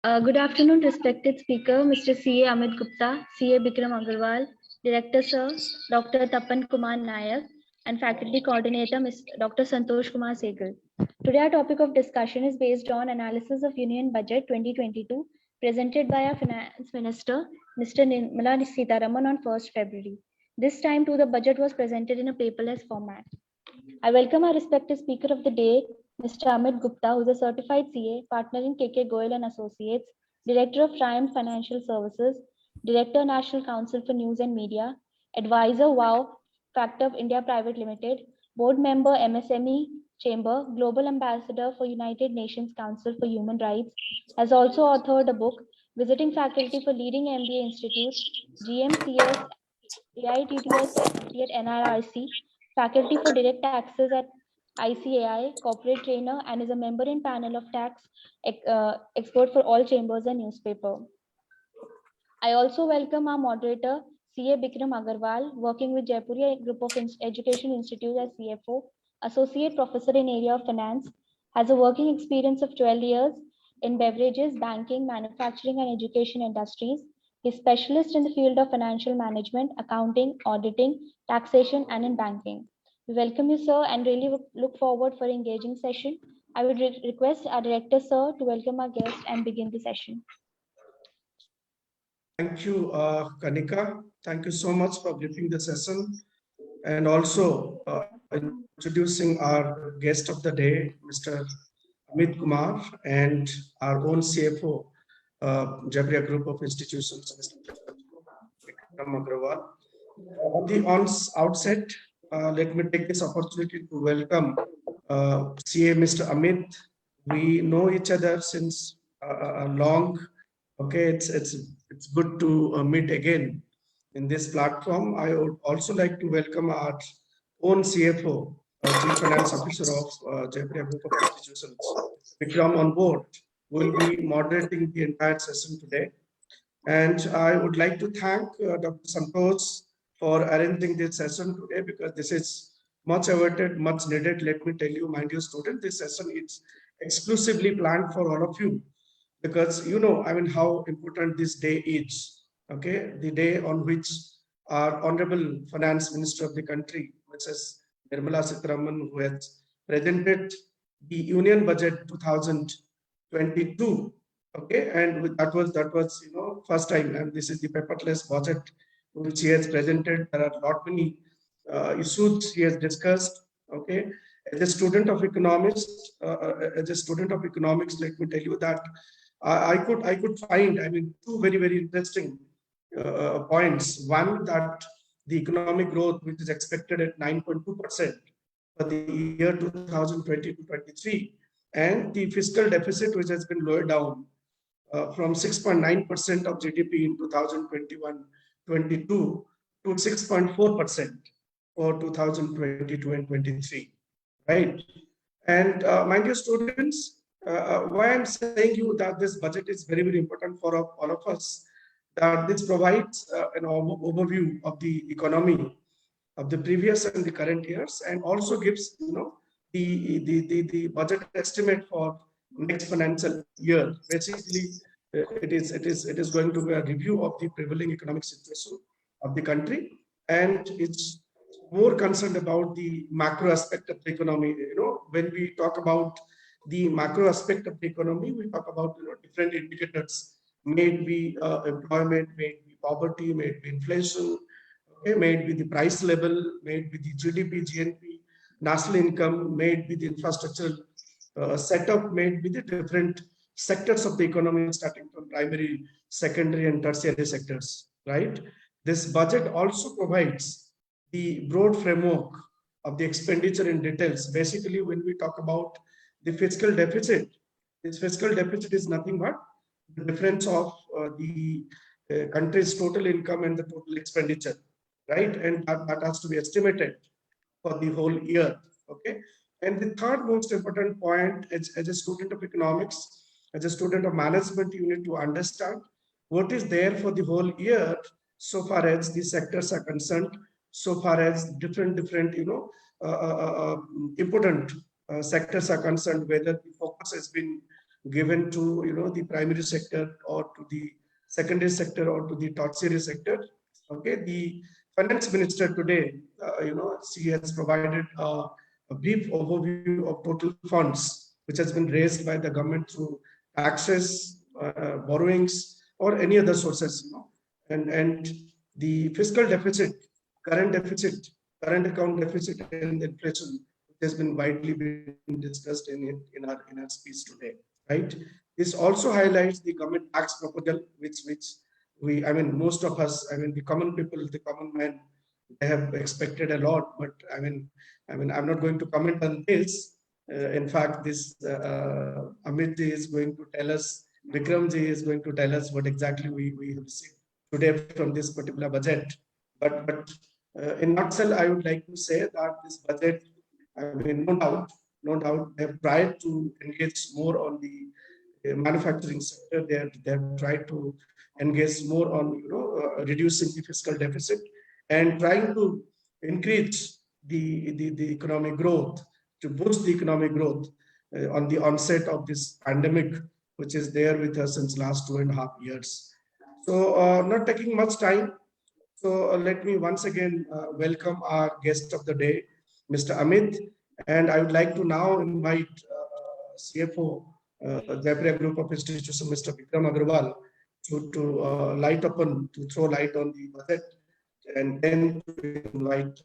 Good afternoon, respected speaker, Mr. CA Amit Gupta, CA Bikram Agarwal, Director Sir, Dr. Tapan Kumar Nayak, and Faculty Coordinator, Dr. Santosh Kumar Segal. Today, our topic of discussion is based on analysis of Union Budget 2022, presented by our Finance Minister, Mr. Nirmala Sitharaman on 1st February. This time, too, the budget was presented in a paperless format. I welcome our respected speaker of the day, Mr. Amit Gupta, who is a certified CA, partner in KK Goyal and Associates, Director of Triumph Financial Services, Director National Council for News and Media, Advisor WOW Factor of India Private Limited, Board Member MSME Chamber, Global Ambassador for United Nations Council for Human Rights, has also authored a book, Visiting Faculty for Leading MBA Institutes, GMCS, AITTS faculty at NIRC, faculty for direct taxes at ICAI, corporate trainer, and is a member in panel of tax expert for all chambers and newspaper. I also welcome our moderator, CA Bikram Agarwal, working with Jaipuria Group of Education Institute as CFO, Associate Professor in area of finance, has a working experience of 12 years in beverages, banking, manufacturing, and education industries. He is specialist in the field of financial management, accounting, auditing, taxation, and in banking. We welcome you, sir, and really look forward for engaging session. I would request our director, sir, to welcome our guest and begin the session. Thank you, Kanika. Thank you so much for briefing the session and also introducing our guest of the day, Mr. Amit Kumar, and our own CFO, Jaipuria Group of Institutions, Mr. Bikram Agarwal. On the outset, let me take this opportunity to welcome CA Mr. Amit. We know each other since a long. Okay, it's good to meet again in this platform. I would also like to welcome our own CFO, Chief Finance Officer of Jaipuria Group of Institutions, Bikram on board, will be moderating the entire session today. And I would like to thank Dr. Santosh for arranging this session today, because this is much awaited, much needed. Let me tell you, my dear student, this session is exclusively planned for all of you, because you know, I mean, how important this day is. Okay, the day on which our Honorable Finance Minister of the country, Mrs. Nirmala Sitharaman, who has presented the Union Budget 2022. Okay, and that was you know, first time, and this is the paperless budget which he has presented. There are lot many issues he has discussed. Okay, as a student of economics, let me tell you that I could find, I mean, two very interesting points. One, that the economic growth, which is expected at 9.2% for the year 2020-23, and the fiscal deficit, which has been lowered down from 6.9% of GDP in 2021-22 to 6.4% for 2022 and 23, right? And my dear students, why I'm saying you that this budget is very important for all of us, that this provides an overview of the economy of the previous and the current years, and also gives, you know, the budget estimate for next financial year. Basically, it is going to be a review of the prevailing economic situation of the country, and it's more concerned about the macro aspect of the economy. You know, when we talk about the macro aspect of the economy, we talk about, you know, different indicators. May it be employment, may it be poverty, may it be inflation, okay, may it be the price level, may it be the GDP, GNP, national income, may it be the infrastructural setup, may it be the different sectors of the economy, starting from primary, secondary, and tertiary sectors, right? This budget also provides the broad framework of the expenditure in details. Basically, when we talk about the fiscal deficit, this fiscal deficit is nothing but the difference of the country's total income and the total expenditure, right? And that has to be estimated for the whole year, okay? And the third most important point, as a student of economics, as a student of management, you need to understand what is there for the whole year, so far as the sectors are concerned, so far as different you know, important sectors are concerned, whether the focus has been given to the primary sector or to the secondary sector or to the tertiary sector. Okay, the finance minister today, she has provided a brief overview of total funds which has been raised by the government through taxes, borrowings, or any other sources. And the fiscal deficit, current deficit, current account deficit, and inflation, which has been widely been discussed in our speech today, right? This also highlights the government tax proposal, which I mean, most of us, I mean, the common people, the common man, they have expected a lot. But I'm not going to comment on this. In fact, this Amit ji is going to tell us, Bikram ji is going to tell us what exactly we have seen today from this particular budget. But in nutshell, I would like to say that this budget, I mean, no doubt, they have tried to engage more on the manufacturing sector. They have tried to engage more on reducing the fiscal deficit and trying to increase the economic growth, to boost the economic growth on the onset of this pandemic, which is there with us since last 2.5 years. So not taking much time. So let me once again welcome our guest of the day, Mr. Amit. And I would like to now invite CFO, Jaipuria Group of Institutions, Mr. Bikram Agarwal, to throw light on the budget, and then to invite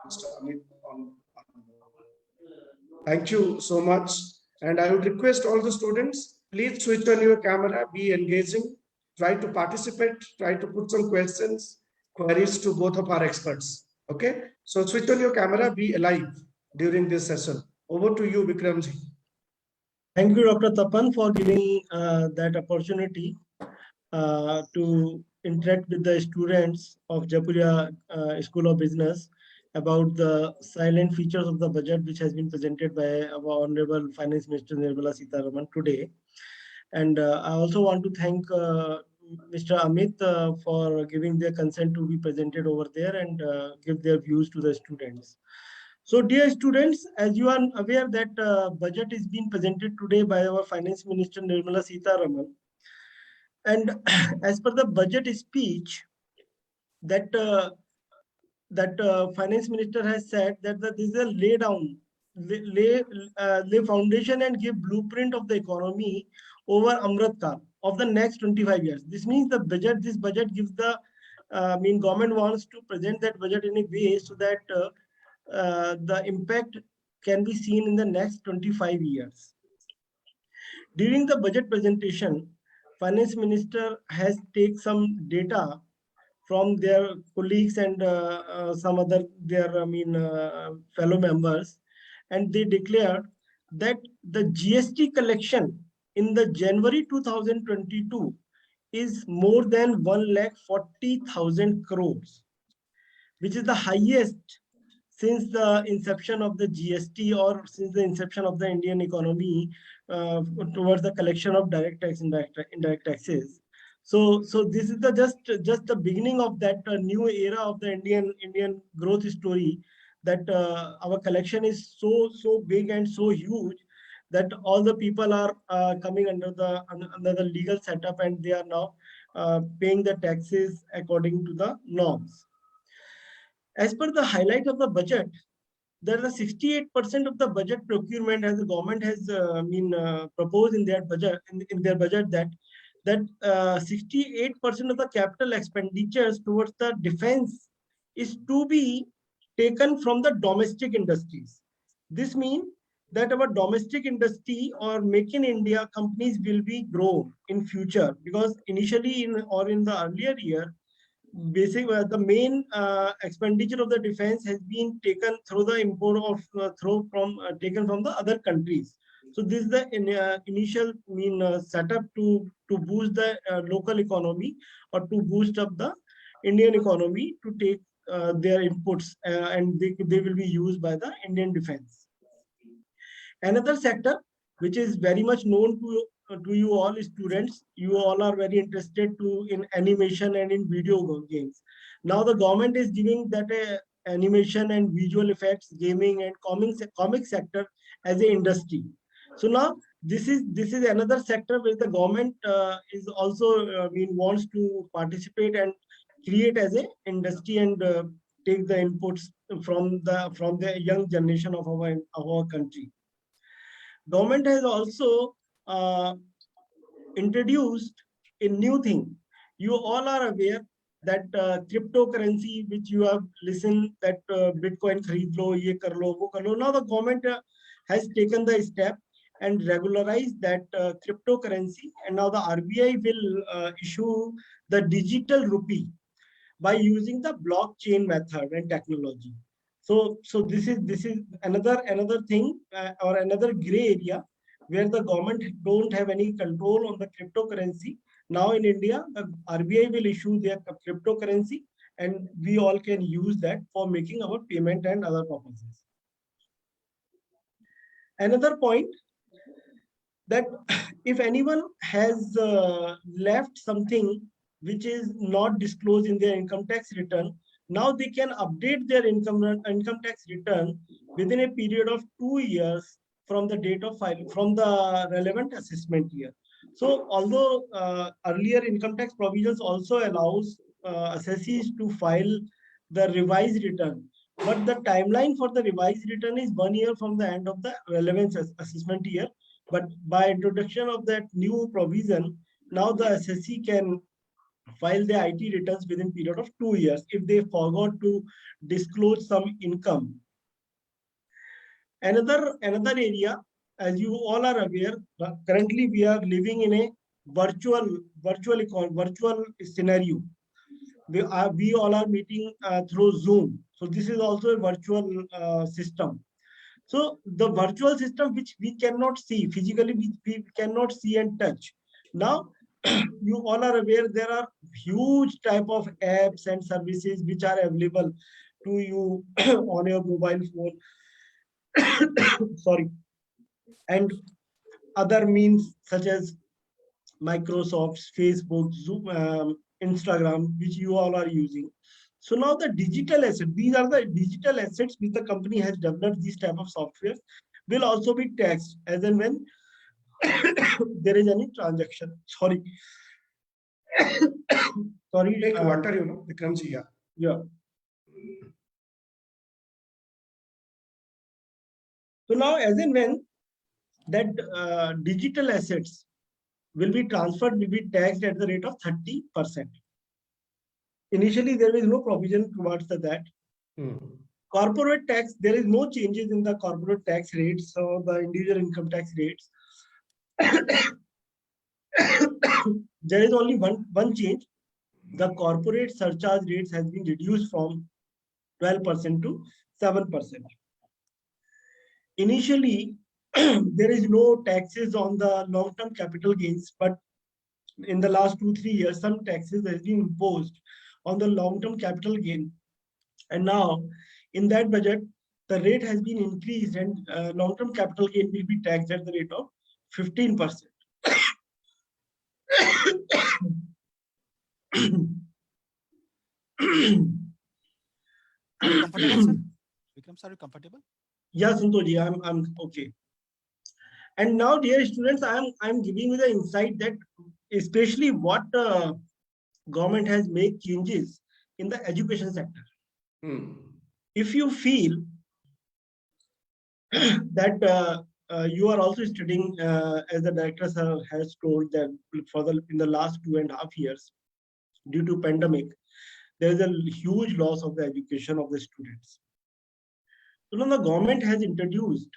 Mr. Amit on. Thank you so much. And I would request all the students, please switch on your camera, be engaging, try to participate, try to put some queries to both of our experts. Okay, so switch on your camera, be alive during this session. Over to you, Bikramji. Thank you, Dr. Tapan, for giving that opportunity to interact with the students of Jaipuria School of Business about the silent features of the budget, which has been presented by our Honorable Finance Minister Nirmala Sitharaman today. And I also want to thank Mr. Amit for giving their consent to be presented over there and give their views to the students. So, dear students, as you are aware that budget is being presented today by our Finance Minister Nirmala Sitharaman. And as per the budget speech, that Finance Minister has said that this is a lay foundation and give blueprint of the economy over Amrit Kal of the next 25 years. This means this budget gives the government wants to present that budget in a way so that the impact can be seen in the next 25 years. During the budget presentation, Finance Minister has taken some data from their colleagues and some other fellow members, and they declared that the GST collection in the January 2022 is more than 1,40,000 crores, which is the highest since the inception of the GST or since the inception of the Indian economy towards the collection of direct tax and indirect taxes. So this is just the beginning of that new era of the Indian growth story, that our collection is so big and so huge that all the people are coming under the legal setup, and they are now paying the taxes according to the norms. As per the highlight of the budget, there is 68% of the budget procurement as the government has proposed in their budget that 68% of the capital expenditures towards the defense is to be taken from the domestic industries. This means that our domestic industry or Make in India companies will be grown in future, because initially in the earlier year, basically the main expenditure of the defense has been taken through the import of taken from the other countries. So this is the initial setup to boost the local economy or to boost up the Indian economy to take their inputs and they will be used by the Indian defense. Another sector which is very much known to you all students, you all are very interested in animation and in video games. Now the government is giving that animation and visual effects, gaming and comic sector as an industry. So now this is another sector where the government is also wants to participate and create as a industry and take the inputs from the young generation of our country. Government has also uh, introduced a new thing. You all are aware that cryptocurrency, which you have listened that Bitcoin khareed lo, ye kar lo, wo kar lo. Now the government has taken the step and regularized that cryptocurrency, and now the RBI will issue the digital rupee by using the blockchain method and technology. So this is another thing or another gray area where the government don't have any control on the cryptocurrency. Now in India, the RBI will issue their cryptocurrency, and we all can use that for making our payment and other purposes. Another point, that if anyone has left something which is not disclosed in their income tax return, now they can update their income tax return within a period of 2 years from the date of filing, from the relevant assessment year. So although earlier income tax provisions also allows assessees to file the revised return, but the timeline for the revised return is 1 year from the end of the relevant assessment year. But by introduction of that new provision, now the assessee can file their IT returns within period of 2 years if they forgot to disclose some income. Another area, as you all are aware, currently we are living in a virtual scenario. We all are meeting through Zoom. So this is also a virtual system. So the virtual system which we cannot see physically, we cannot see and touch. Now, you all are aware there are huge type of apps and services which are available to you on your mobile phone. Sorry, and other means such as Microsoft's, Facebook, Zoom, Instagram, which you all are using. So now the digital assets, these are the digital assets which the company has developed, these type of software will also be taxed as and when there is any transaction. Sorry. Sorry. Take water, Bikram ji. Yeah. So now as and when that digital assets will be transferred, will be taxed at the rate of 30%. Initially, there is no provision towards that. Corporate tax, there is no changes in the corporate tax rates or the individual income tax rates. There is only one change. The corporate surcharge rates has been reduced from 12% to 7%. Initially, there is no taxes on the long-term capital gains, but in the last 2-3 years, some taxes has been imposed on the long-term capital gain. And now, in that budget, the rate has been increased, and long-term capital gain will be taxed at the rate of 15%. Are you comfortable, sir? Bikram, sir, are you comfortable? Yes, Santoji, I'm okay. And now, dear students, I'm giving you the insight that especially what government has made changes in the education sector. If you feel that you are also studying, as the director sir has told, that in the last 2.5 years, due to pandemic, there is a huge loss of the education of the students. So now the government has introduced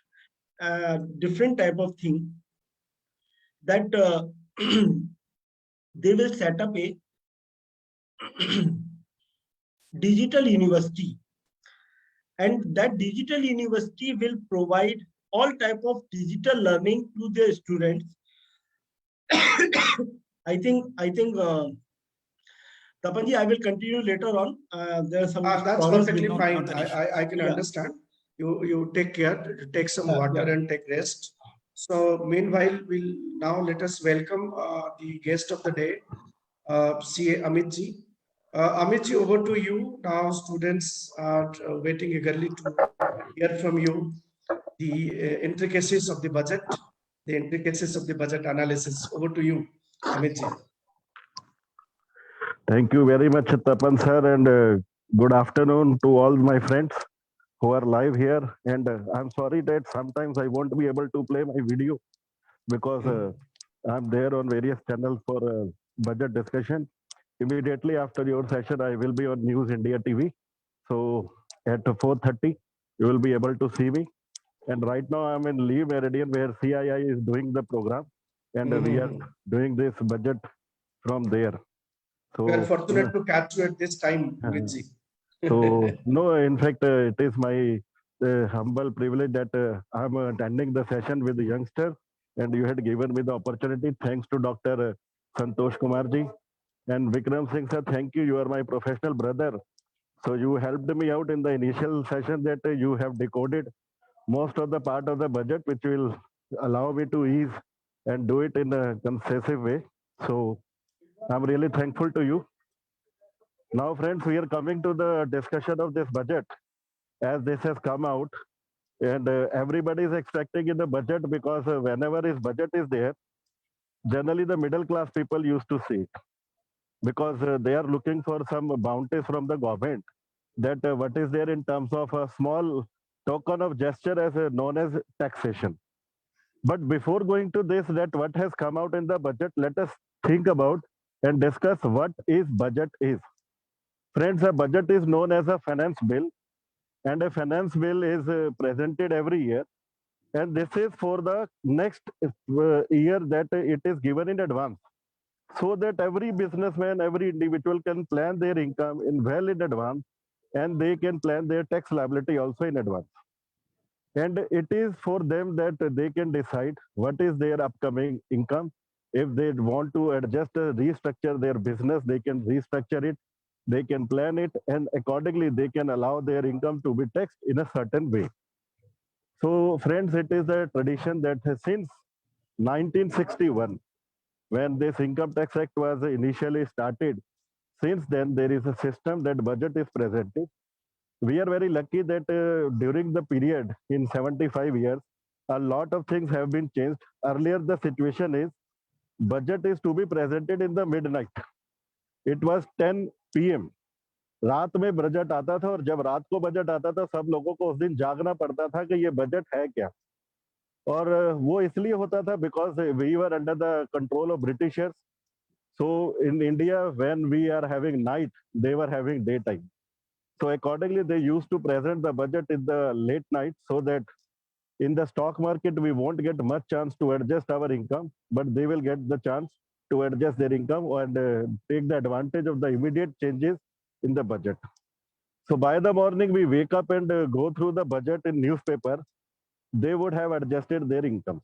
a different type of thing that they will set up a digital university, and that digital university will provide all type of digital learning to their students. I think Tapanji, I will continue later on. There are some that's perfectly fine. I can understand. You take care, take some water and take rest. So meanwhile, we'll now let us welcome the guest of the day, CA Amit ji. Amit ji, over to you. Now students are waiting eagerly to hear from you the intricacies of the budget. the intricacies of the budget analysis. Over to you, Amit ji. Thank you very much, Tapan sir, and good afternoon to all my friends who are live here. And I'm sorry that sometimes I won't be able to play my video because I'm there on various channels for budget discussion. Immediately after your session, I will be on News India TV. So at 4:30, you will be able to see me. And right now I'm in Lee Meridian where CII is doing the program, and we are doing this budget from there. So We are fortunate to catch you at this time, Amit ji. so no, in fact, it is my humble privilege that I'm attending the session with the youngsters, and you had given me the opportunity. Thanks to Dr. Santosh Kumar ji and Vikram Singh sir. Thank you. You are my professional brother. So you helped me out in the initial session that you have decoded most of the part of the budget, which will allow me to ease and do it in a concisive way. So I'm really thankful to you. Now, friends, we are coming to the discussion of this budget as this has come out, and everybody is expecting in the budget because whenever his budget is there, generally the middle class people used to see it because they are looking for some bounties from the government that what is there in terms of a small token of gesture as known as taxation. But before going to this, that what has come out in the budget, let us think about and discuss what is budget is. Friends, a budget is known as a finance bill, and a finance bill is presented every year. And this is for the next year that it is given in advance, so that every businessman, every individual can plan their income in well in advance, and they can plan their tax liability also in advance. And it is for them that they can decide what is their upcoming income. If they want to adjust, restructure their business, they can restructure it, they can plan it, and accordingly they can allow their income to be taxed in a certain way. So friends, it is a tradition that has since 1961, when this income tax act was initially started, since then there is a system that budget is presented. We are very lucky that during the period in 75 years, a lot of things have been changed. Earlier, the situation is budget is to be presented in the midnight. It was 10 p.m. रात में budget आता था, और जब रात को budget आता था सब लोगों को उस दिन जागना पड़ता था कि ये बजट है क्या. और वो इसलिए होता था because we were under the control of Britishers. So in India, when we are having night, they were having daytime. So accordingly, they used to present the budget in the late night, so that in the stock market, we won't get much chance to adjust our income, but they will get the chance to adjust their income and take the advantage of the immediate changes in the budget. So by the morning, we wake up and go through the budget in newspaper. They would have adjusted their incomes.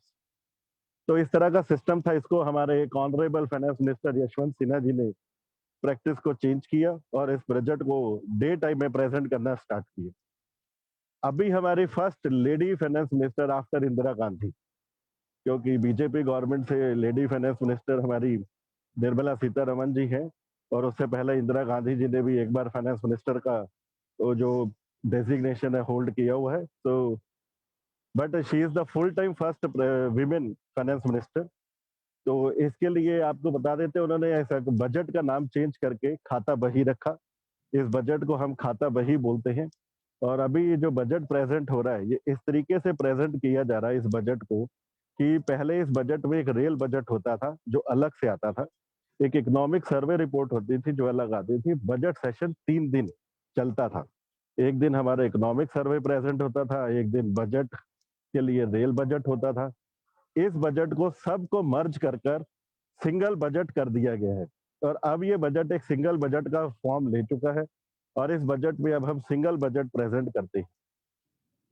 तो इस तरह का system था. इसको हमारे एक honourable finance minister Yashwant Sinha ji ने practice को चेंज किया और इस बजट को डे टाइम में प्रेजेंट करना स्टार्ट किया. अभी हमारी first lady finance minister after Indira Gandhi, क्योंकि बीजेपी गवर्नमेंट से लेडी फाइनेंस मिनिस्टर हमारी निर्मला सीतारमन जी हैं, और उससे पहले इंदिरा गांधी जी ने भी एक बार फाइनेंस मिनिस्टर का वो जो डेजिग्नेशन है होल्ड किया हुआ है. तो but she is the full time first women finance minister. तो इसके लिए आपको बता देते हैं, उन्होंने ऐसा बजट का नाम चेंज करके खाता बही रखा. इस बजट को हम खाता बही बोलते हैं. और अभी जो बजट प्रेजेंट हो रहा है, ये इस तरीके से प्रेजेंट किया जा रहा है इस बजट को कि पहले इस बजट में एक रेल बजट होता था जो अलग से आता था, एक इकोनॉमिक सर्वे रिपोर्ट होती थी जो अलग आती थी. बजट सेशन 3 दिन चलता था. एक दिन हमारा इकोनॉमिक सर्वे प्रेजेंट होता था, एक दिन बजट के लिए रेल बजट होता था. इस बजट को सबको मर्ज कर सिंगल बजट कर दिया गया है, और अब ये बजट एक सिंगल बजट का फॉर्म ले चुका है, और इस बजट में अब हम सिंगल बजट प्रेजेंट करते हैं.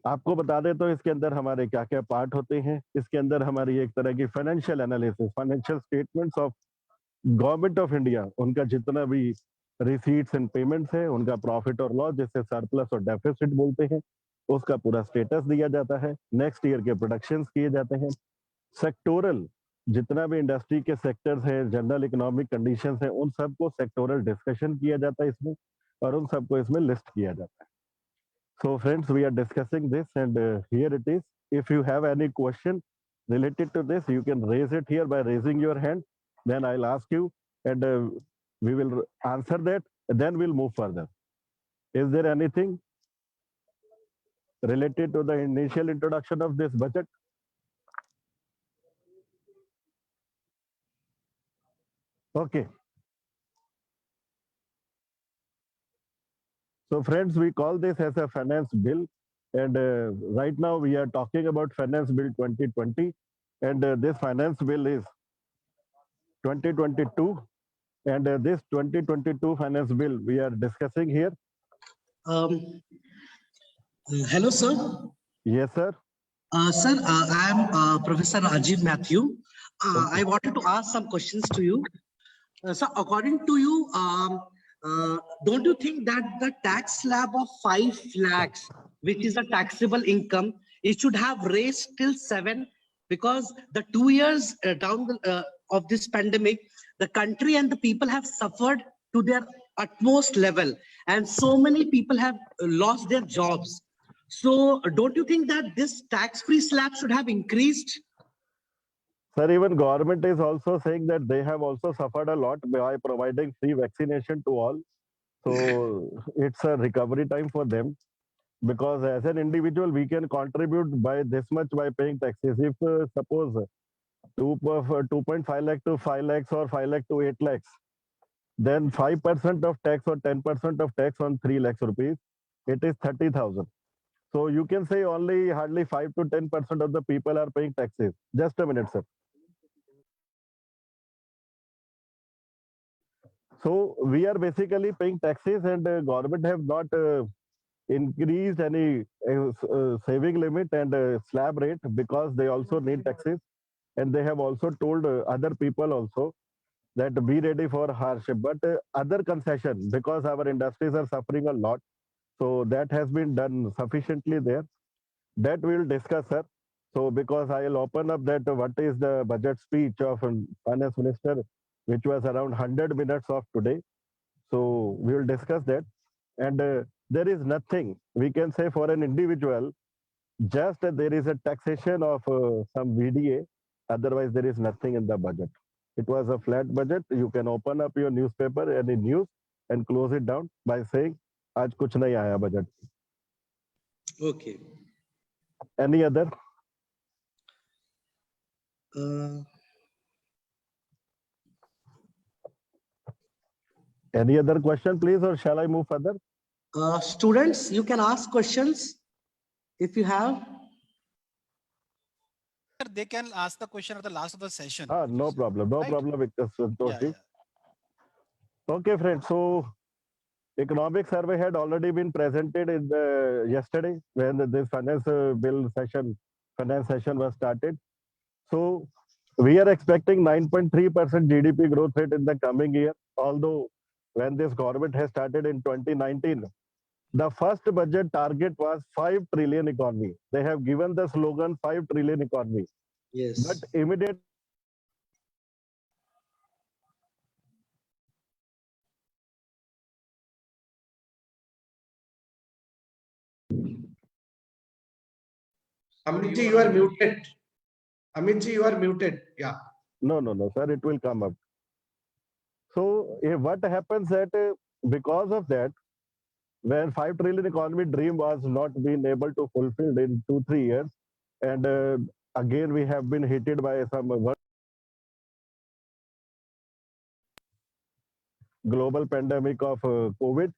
आपको बता दें तो इसके अंदर हमारे क्या क्या पार्ट होते हैं. इसके अंदर हमारी एक तरह की financial analysis, financial statements of government of India, उनका जितना भी रिसीट्स एंड पेमेंट्स है, उनका प्रॉफिट और लॉस जिसे सरप्लस और डेफिसिट बोलते हैं, उसका पूरा स्टेटस दिया जाता है. नेक्स्ट ईयर के प्रोडक्शंस किए जाते हैं. सेक्टोरल, जितना भी इंडस्ट्री के सेक्टर्स हैं, जनरल इकोनॉमिक कंडीशंस हैं, उन सबको सेक्टोरल डिस्कशन किया जाता है इसमें, और उन सबको इसमें लिस्ट किया जाता है. So friends, we are discussing this, and here it is. If you have any question related to this, you can raise it here by raising your hand. Then I'll ask you, and we will answer that. Then we'll move further. Is there anything related to the initial introduction of this budget? Okay. So friends, we call this as a finance bill. And right now we are talking about finance bill 2020. And this finance bill is 2022. And this 2022 finance bill we are discussing here. Hello, sir. Yes, sir. Sir, I am Professor Rajiv Matthew. I wanted to ask some questions to you. So, according to you, don't you think that the tax slab of 5 lakhs, which is a taxable income, it should have raised till 7? Because the 2 years down of this pandemic, the country and the people have suffered to their utmost level, and so many people have lost their jobs. So don't you think that this tax-free slab should have increased? Sir, even government is also saying that they have also suffered a lot by providing free vaccination to all. So it's a recovery time for them, because as an individual, we can contribute by this much by paying taxes. If suppose 2.5 lakh to 5 lakhs or 5 lakh to 8 lakhs, then 5% of tax or 10% of tax on 3 lakhs rupees, it is 30,000. So you can say only hardly 5 to 10% of the people are paying taxes. Just a minute, sir. So we are basically paying taxes, and government have not increased any saving limit and slab rate, because they also need taxes. And they have also told other people also that be ready for hardship. But other concession, because our industries are suffering a lot, so that has been done sufficiently there. That we'll discuss, sir. So because I'll open up that what is the budget speech of finance minister, which was around 100 minutes of today. So we will discuss that. And there is nothing we can say for an individual, just there is a taxation of some VDA. Otherwise, there is nothing in the budget. It was a flat budget. You can open up your newspaper, any news, and close it down by saying, "Aaj kuch nahi aaya budget." Okay. Any other? Any other question, please, or shall I move further? Students, you can ask questions if you have. They can ask the question at the last of the session. No problem. No Right? problem, Victor Santosh. Yeah. Okay, friends. So economic survey had already been presented in the yesterday when this finance session was started. So we are expecting 9.3% GDP growth rate in the coming year. Although when this government has started in 2019, the first budget target was 5 trillion economy. They have given the slogan 5 trillion economy. Yes. But immediate Amitji, you are muted. Amitji, you are muted. Yeah. No, sir, it will come up. So what happens that because of that, when 5 trillion economy dream was not being able to fulfill in 2-3 years, and again we have been hit by some global pandemic of COVID.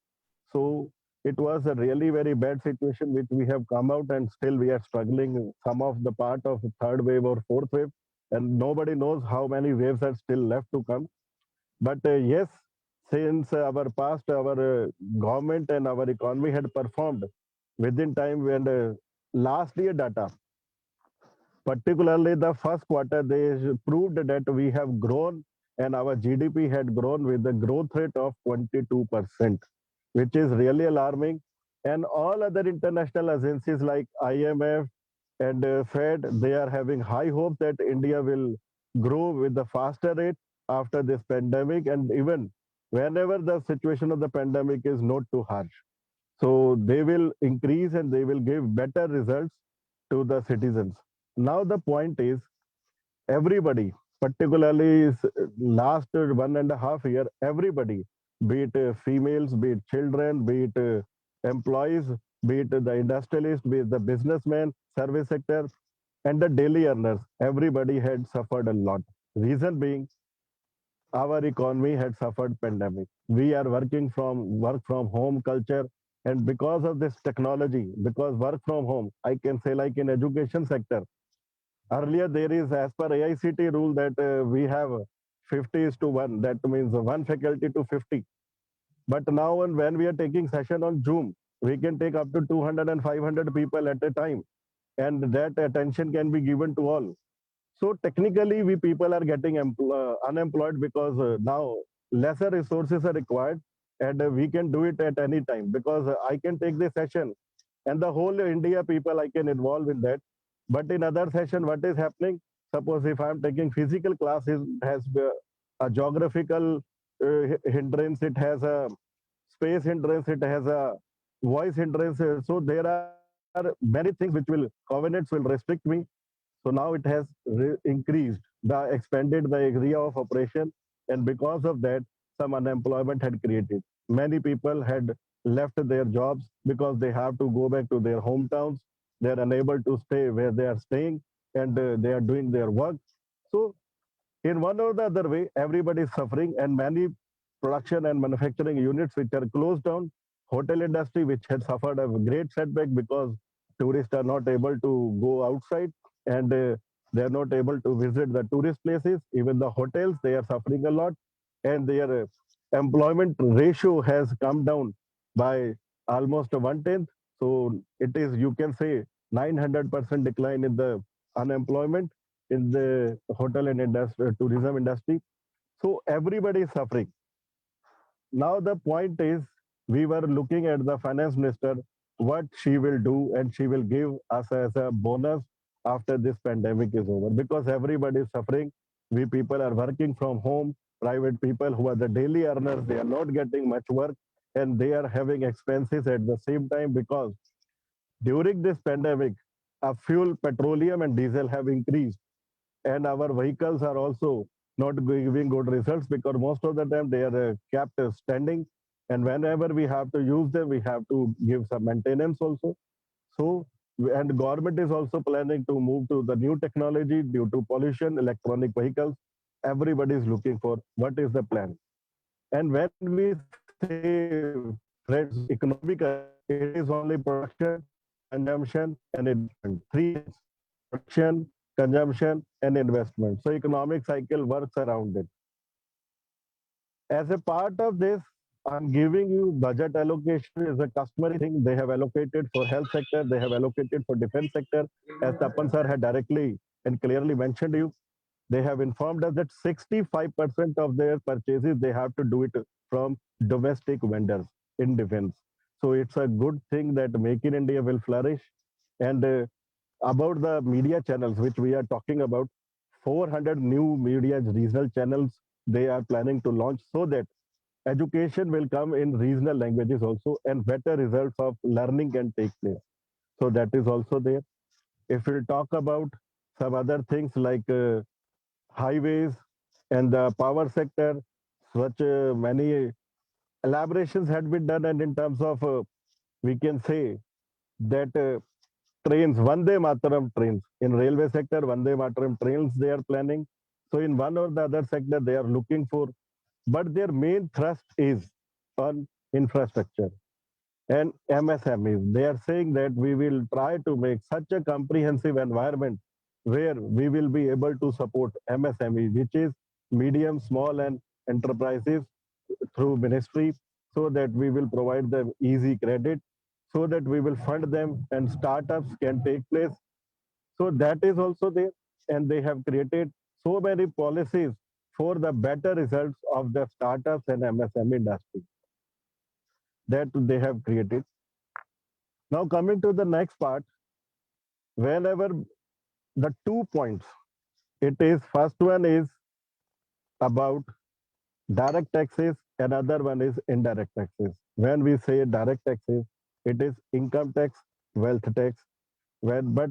So it was a really very bad situation which we have come out, and still we are struggling some of the part of third wave or fourth wave, and nobody knows how many waves are still left to come. But yes, since our government and our economy had performed within time, when last year data, particularly the first quarter, they proved that we have grown, and our GDP had grown with a growth rate of 22%, which is really alarming. And all other international agencies like IMF and Fed, they are having high hope that India will grow with a faster rate after this pandemic, and even whenever the situation of the pandemic is not too harsh. So they will increase and they will give better results to the citizens. Now the point is everybody, particularly last 1.5 year, everybody, be it females, be it children, be it employees, be it the industrialist, be it the businessman, service sector, and the daily earners, everybody had suffered a lot. Reason being, our economy had suffered pandemic. We are work from home culture, and because of this technology, because work from home, I can say like in education sector, earlier there is as per AICT rule that we have 50 is to 1. That means one faculty to 50. But now when we are taking session on Zoom, we can take up to 200 and 500 people at a time, and that attention can be given to all. So technically, we people are getting unemployed because now lesser resources are required, and we can do it at any time because I can take this session and the whole India people I can involve in that. But in other session, what is happening? Suppose if I'm taking physical classes, has a geographical hindrance, it has a space hindrance, it has a voice hindrance. So there are many things which will covenants will restrict me. So now it has increased the expanded the area of operation, and because of that, some unemployment had created. Many people had left their jobs because they have to go back to their hometowns. They are unable to stay where they are staying, and they are doing their work. So in one or the other way, everybody is suffering, and many production and manufacturing units which are closed down, hotel industry which had suffered a great setback because tourists are not able to go outside, and they are not able to visit the tourist places. Even the hotels, they are suffering a lot, and their employment ratio has come down by almost 1/10. So it is, you can say, 900% decline in the unemployment in the hotel and tourism industry. So everybody is suffering. Now the point is, we were looking at the finance minister, what she will do, and she will give us as a bonus after this pandemic is over, because everybody is suffering. We people are working from home. Private people who are the daily earners, they are not getting much work, and they are having expenses at the same time, because during this pandemic, fuel, petroleum, and diesel have increased, and our vehicles are also not giving good results because most of the time they are kept standing, and whenever we have to use them, we have to give some maintenance also. So, and government is also planning to move to the new technology due to pollution, electronic vehicles. Everybody is looking for what is the plan. And when we say threats economically, it is only production, consumption, and investment. Three things: production, consumption, and investment. So economic cycle works around it. As a part of this, I'm giving you budget allocation is a customary thing. They have allocated for health sector, they have allocated for defense sector, as Tapan sir had directly and clearly mentioned you. They have informed us that 65% of their purchases, they have to do it from domestic vendors in defense. So it's a good thing that Make in India will flourish. And about the media channels, which we are talking about, 400 new media regional channels they are planning to launch, so that education will come in regional languages also, and better results of learning can take place. So that is also there. If we talk about some other things like highways and the power sector, such many elaborations had been done, and in terms of we can say that trains, Vande Mataram trains. In railway sector, Vande Mataram trains they are planning. So in one or the other sector, they are looking for, but their main thrust is on infrastructure and MSMEs. They are saying that we will try to make such a comprehensive environment where we will be able to support MSME, which is medium, small, and enterprises through ministry, so that we will provide them easy credit, so that we will fund them and startups can take place. So that is also there. And they have created so many policies for the better results of the startups and MSME industry that they have created. Now coming to the next part, whenever the 2 points, it is first one is about direct taxes, another one is indirect taxes. When we say direct taxes, it is income tax, wealth tax. But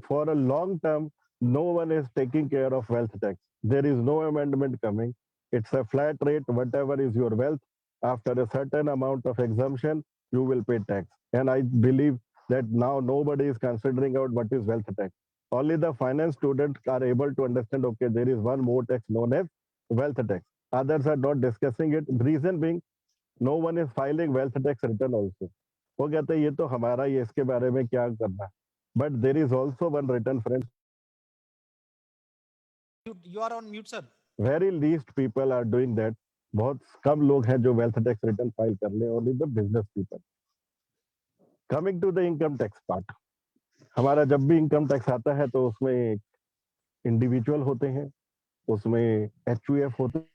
for a long term, no one is taking care of wealth tax. There is no amendment coming. It's a flat rate, whatever is your wealth. After a certain amount of exemption, you will pay tax. And I believe that now nobody is considering out what is wealth tax. Only the finance students are able to understand, okay, there is one more tax known as wealth tax. Others are not discussing it. Reason being, no one is filing wealth tax return also. वो कहते हैं ये तो हमारा ही है, इसके बारे में क्या करना. But there is also one return, friends. You are on mute, sir. Very least people are doing that. बहुत कम लोग हैं जो वेल्थ टैक्स रिटर्न फाइल कर ले. Only the business people. Coming to the income tax part, हमारा जब भी income tax आता है तो उसमें इंडिविजुअल होते हैं, उसमें एचयूएफ होते हैं,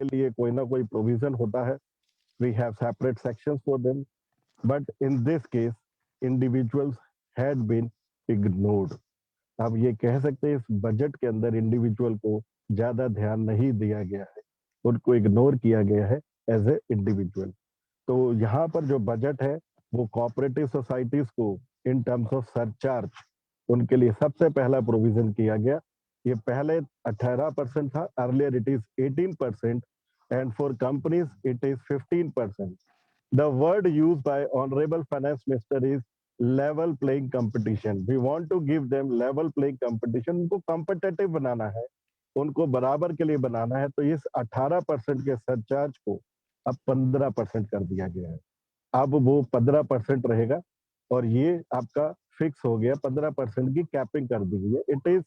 के लिए कोई ना कोई प्रोविजन होता है. We have separate sections for them. But in this case individuals had been ignored. आप ये कह सकते हैं इस बजट के अंदर इंडिविजुअल को ज्यादा ध्यान नहीं दिया गया है, उनको इग्नोर किया गया है एज ए इंडिविजुअल. तो यहाँ पर जो बजट है वो कोऑपरेटिव सोसाइटीज को इन टर्म्स ऑफ सरचार्ज उनके लिए सबसे पहला प्रोविजन किया गया. ये पहले 18% था, earlier it is 18%, and for companies it is 15%. The word used by Honorable Finance Minister is level playing competition. We want to give them level playing competition. उनको competitive बनाना है, उनको बराबर के लिए बनाना है. तो इस 18% के सरचार्ज को अब 15% कर दिया गया है. अब वो 15% रहेगा और ये आपका फिक्स हो गया. 15% की कैपिंग कर दी गई है. It is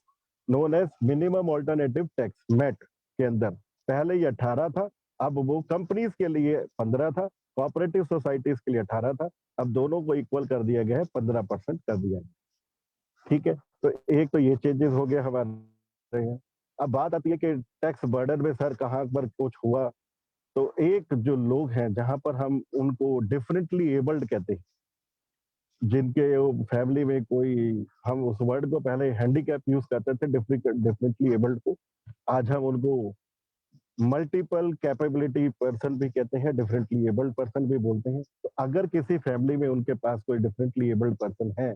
known as minimum alternative tax, MAT के अंदर. पहले ये 18 था, अब वो कंपनीज के लिए 15 था, कोऑपरेटिव सोसाइटीज के लिए 18 था. अब दोनों को इक्वल कर दिया गया है, 15% कर दिया गया. ठीक है, तो एक तो ये चेंजेस हो गया हमारे यहाँ. अब बात आती है कि टैक्स बर्डन में सर कहाँ पर कुछ हुआ. तो एक जो लोग हैं जहां पर हम उनको डिफरेंटली एबल्ड कहते हैं, जिनके फैमिली में कोई, हम उस वर्ड को पहले हैंडीकैप यूज करते थे डिफरेंटली एबल्ड को, आज हम उनको मल्टीपल कैपेबिलिटी पर्सन भी कहते हैं, डिफरेंटली एबल्ड पर्सन भी बोलते हैं. तो अगर किसी फैमिली में उनके पास कोई डिफरेंटली एबल्ड पर्सन है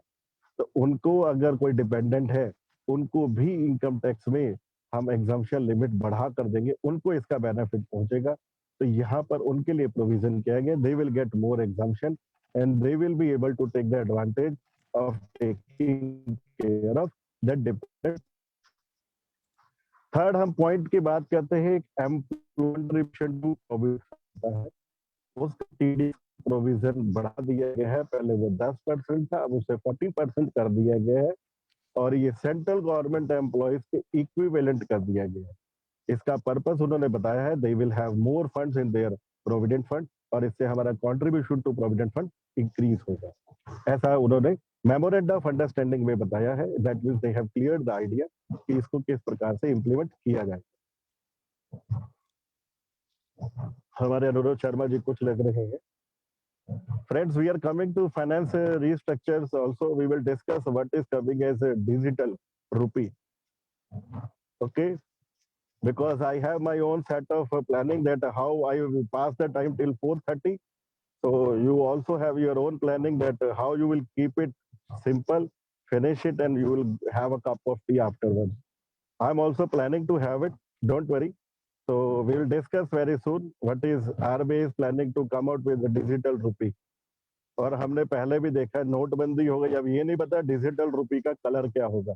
तो उनको, अगर कोई डिपेंडेंट है, उनको भी इनकम टैक्स में हम एग्जम्पशन लिमिट बढ़ा कर देंगे, उनको इसका बेनिफिट पहुंचेगा. तो यहाँ पर उनके लिए प्रोविजन किया गया. They will get more exemption and they will be able to take the advantage of taking care of that dependent. Third हम पॉइंट की बात करते हैं, एम्प्लॉयमेंट टू प्रोविजन है, उसका टीडी प्रोविजन बढ़ा दिया गया है. पहले वो 10% था, अब उसे 14% कर दिया गया है और ये सेंट्रल गवर्नमेंट एम्प्लॉयज के इक्विवेलेंट कर दिया गया है. इसका पर्पस उन्होंने बताया है, they will have more funds in their provident fund और इससे हमारा contribution to provident fund increase होगा. ऐसा उन्होंने मेमोरेंडम ऑफ अंडरस्टैंडिंग में बताया है. That means they have cleared the idea कि इसको किस प्रकार से इंप्लीमेंट किया जाए. हमारे अनुरोध शर्मा जी कुछ लग रहे हैं. Friends, we are coming to finance restructures also. We will discuss what is coming as a digital rupee. Okay, because I have my own set of planning that how I will pass the time till 4:30. So you also have your own planning that how you will keep it simple, finish it, and you will have a cup of tea afterwards. I'm also planning to have it. Don't worry. So we will discuss very soon what is RBI is planning to come out with the digital rupee. और हमने पहले भी देखा है नोटबंदी हो गई. अब ये नहीं पता डिजिटल रुपी का कलर क्या होगा,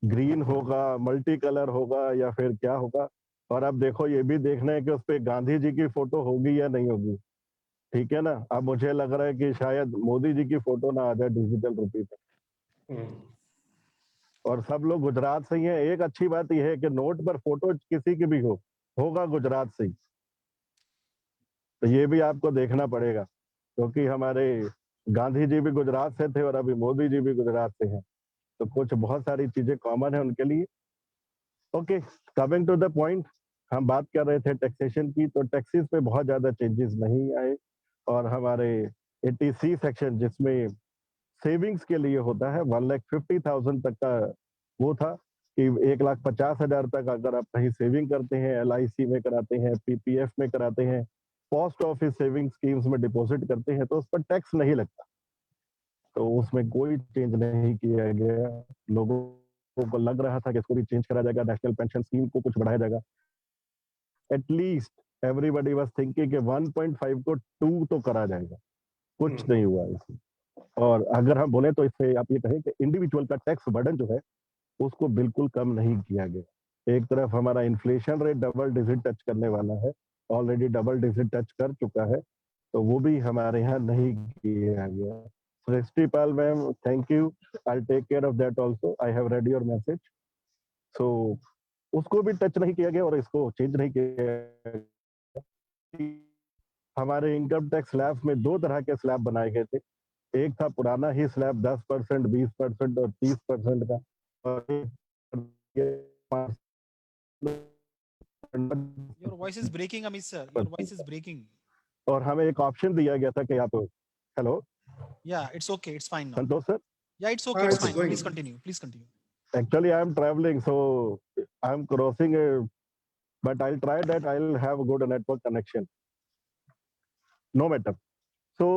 ग्रीन होगा, मल्टी कलर होगा या फिर क्या होगा. और अब देखो ये भी देखना है कि उस पे गांधी जी की फोटो होगी या नहीं होगी. ठीक है ना. अब मुझे लग रहा है कि शायद मोदी जी की फोटो ना आ जाए डिजिटल रुपी पे. और सब लोग गुजरात से ही हैं. एक अच्छी बात यह है कि नोट पर फोटो किसी की भी होगा गुजरात से ही. तो ये भी आपको देखना पड़ेगा क्योंकि हमारे गांधी जी भी गुजरात से थे और अभी मोदी जी भी गुजरात से हैं. तो कुछ बहुत सारी चीजें कॉमन है उनके लिए. Okay, coming to the point, हम बात कर रहे थे टैक्सेशन की. तो टैक्सेस पे बहुत ज्यादा चेंजेस नहीं आए और हमारे 80C सेक्शन जिसमें सेविंग्स के लिए होता है 1,50,000 तक का वो था कि 1,50,000 तक अगर आप कहीं सेविंग करते हैं, LIC में कराते हैं, PPF में कराते हैं, पोस्ट ऑफिस सेविंग स्कीम्स में डिपॉजिट करते हैं तो उस पर टैक्स नहीं लगता. तो उसमें कोई चेंज नहीं किया गया। लोगों को लग रहा था कि इसको भी चेंज करा जाएगा, नेशनल पेंशन स्कीम को कुछ बढ़ाया जाएगा। एटलीस्ट एवरीबॉडी वाज थिंकिंग कि 1.5 को 2 तो करा जाएगा, कुछ नहीं हुआ इसमें। और अगर हम बोले तो इससे आप ये कहें कि इंडिविजुअल का टैक्स बर्डन जो है उसको बिल्कुल कम नहीं किया गया। एक तरफ हमारा inflation rate double digit touch करने वाला है, ऑलरेडी डबल डिजिट टच कर चुका है, तो वो भी हमारे यहाँ नहीं किया गया। Srishtipal ma'am, thank you, I take care of that also, I have read your message. So उसको भी टच नहीं किया गया और इसको चेंज नहीं किया। हमारे इनकम टैक्स स्लैब में 2 तरह के स्लैब बनाए गए थे। एक था पुराना ही स्लैब 10%, 20% और 30% का, और Your voice is breaking, Amit sir. Your voice is breaking. और हमें एक ऑप्शन दिया गया था कि आप, hello, Yeah, it's okay. It's fine now. Santosh sir? Yeah, it's okay. It's it's fine. going. Please continue. Please continue. Actually, I am traveling, so I am crossing, but I'll try that I'll have a good network connection. No matter. So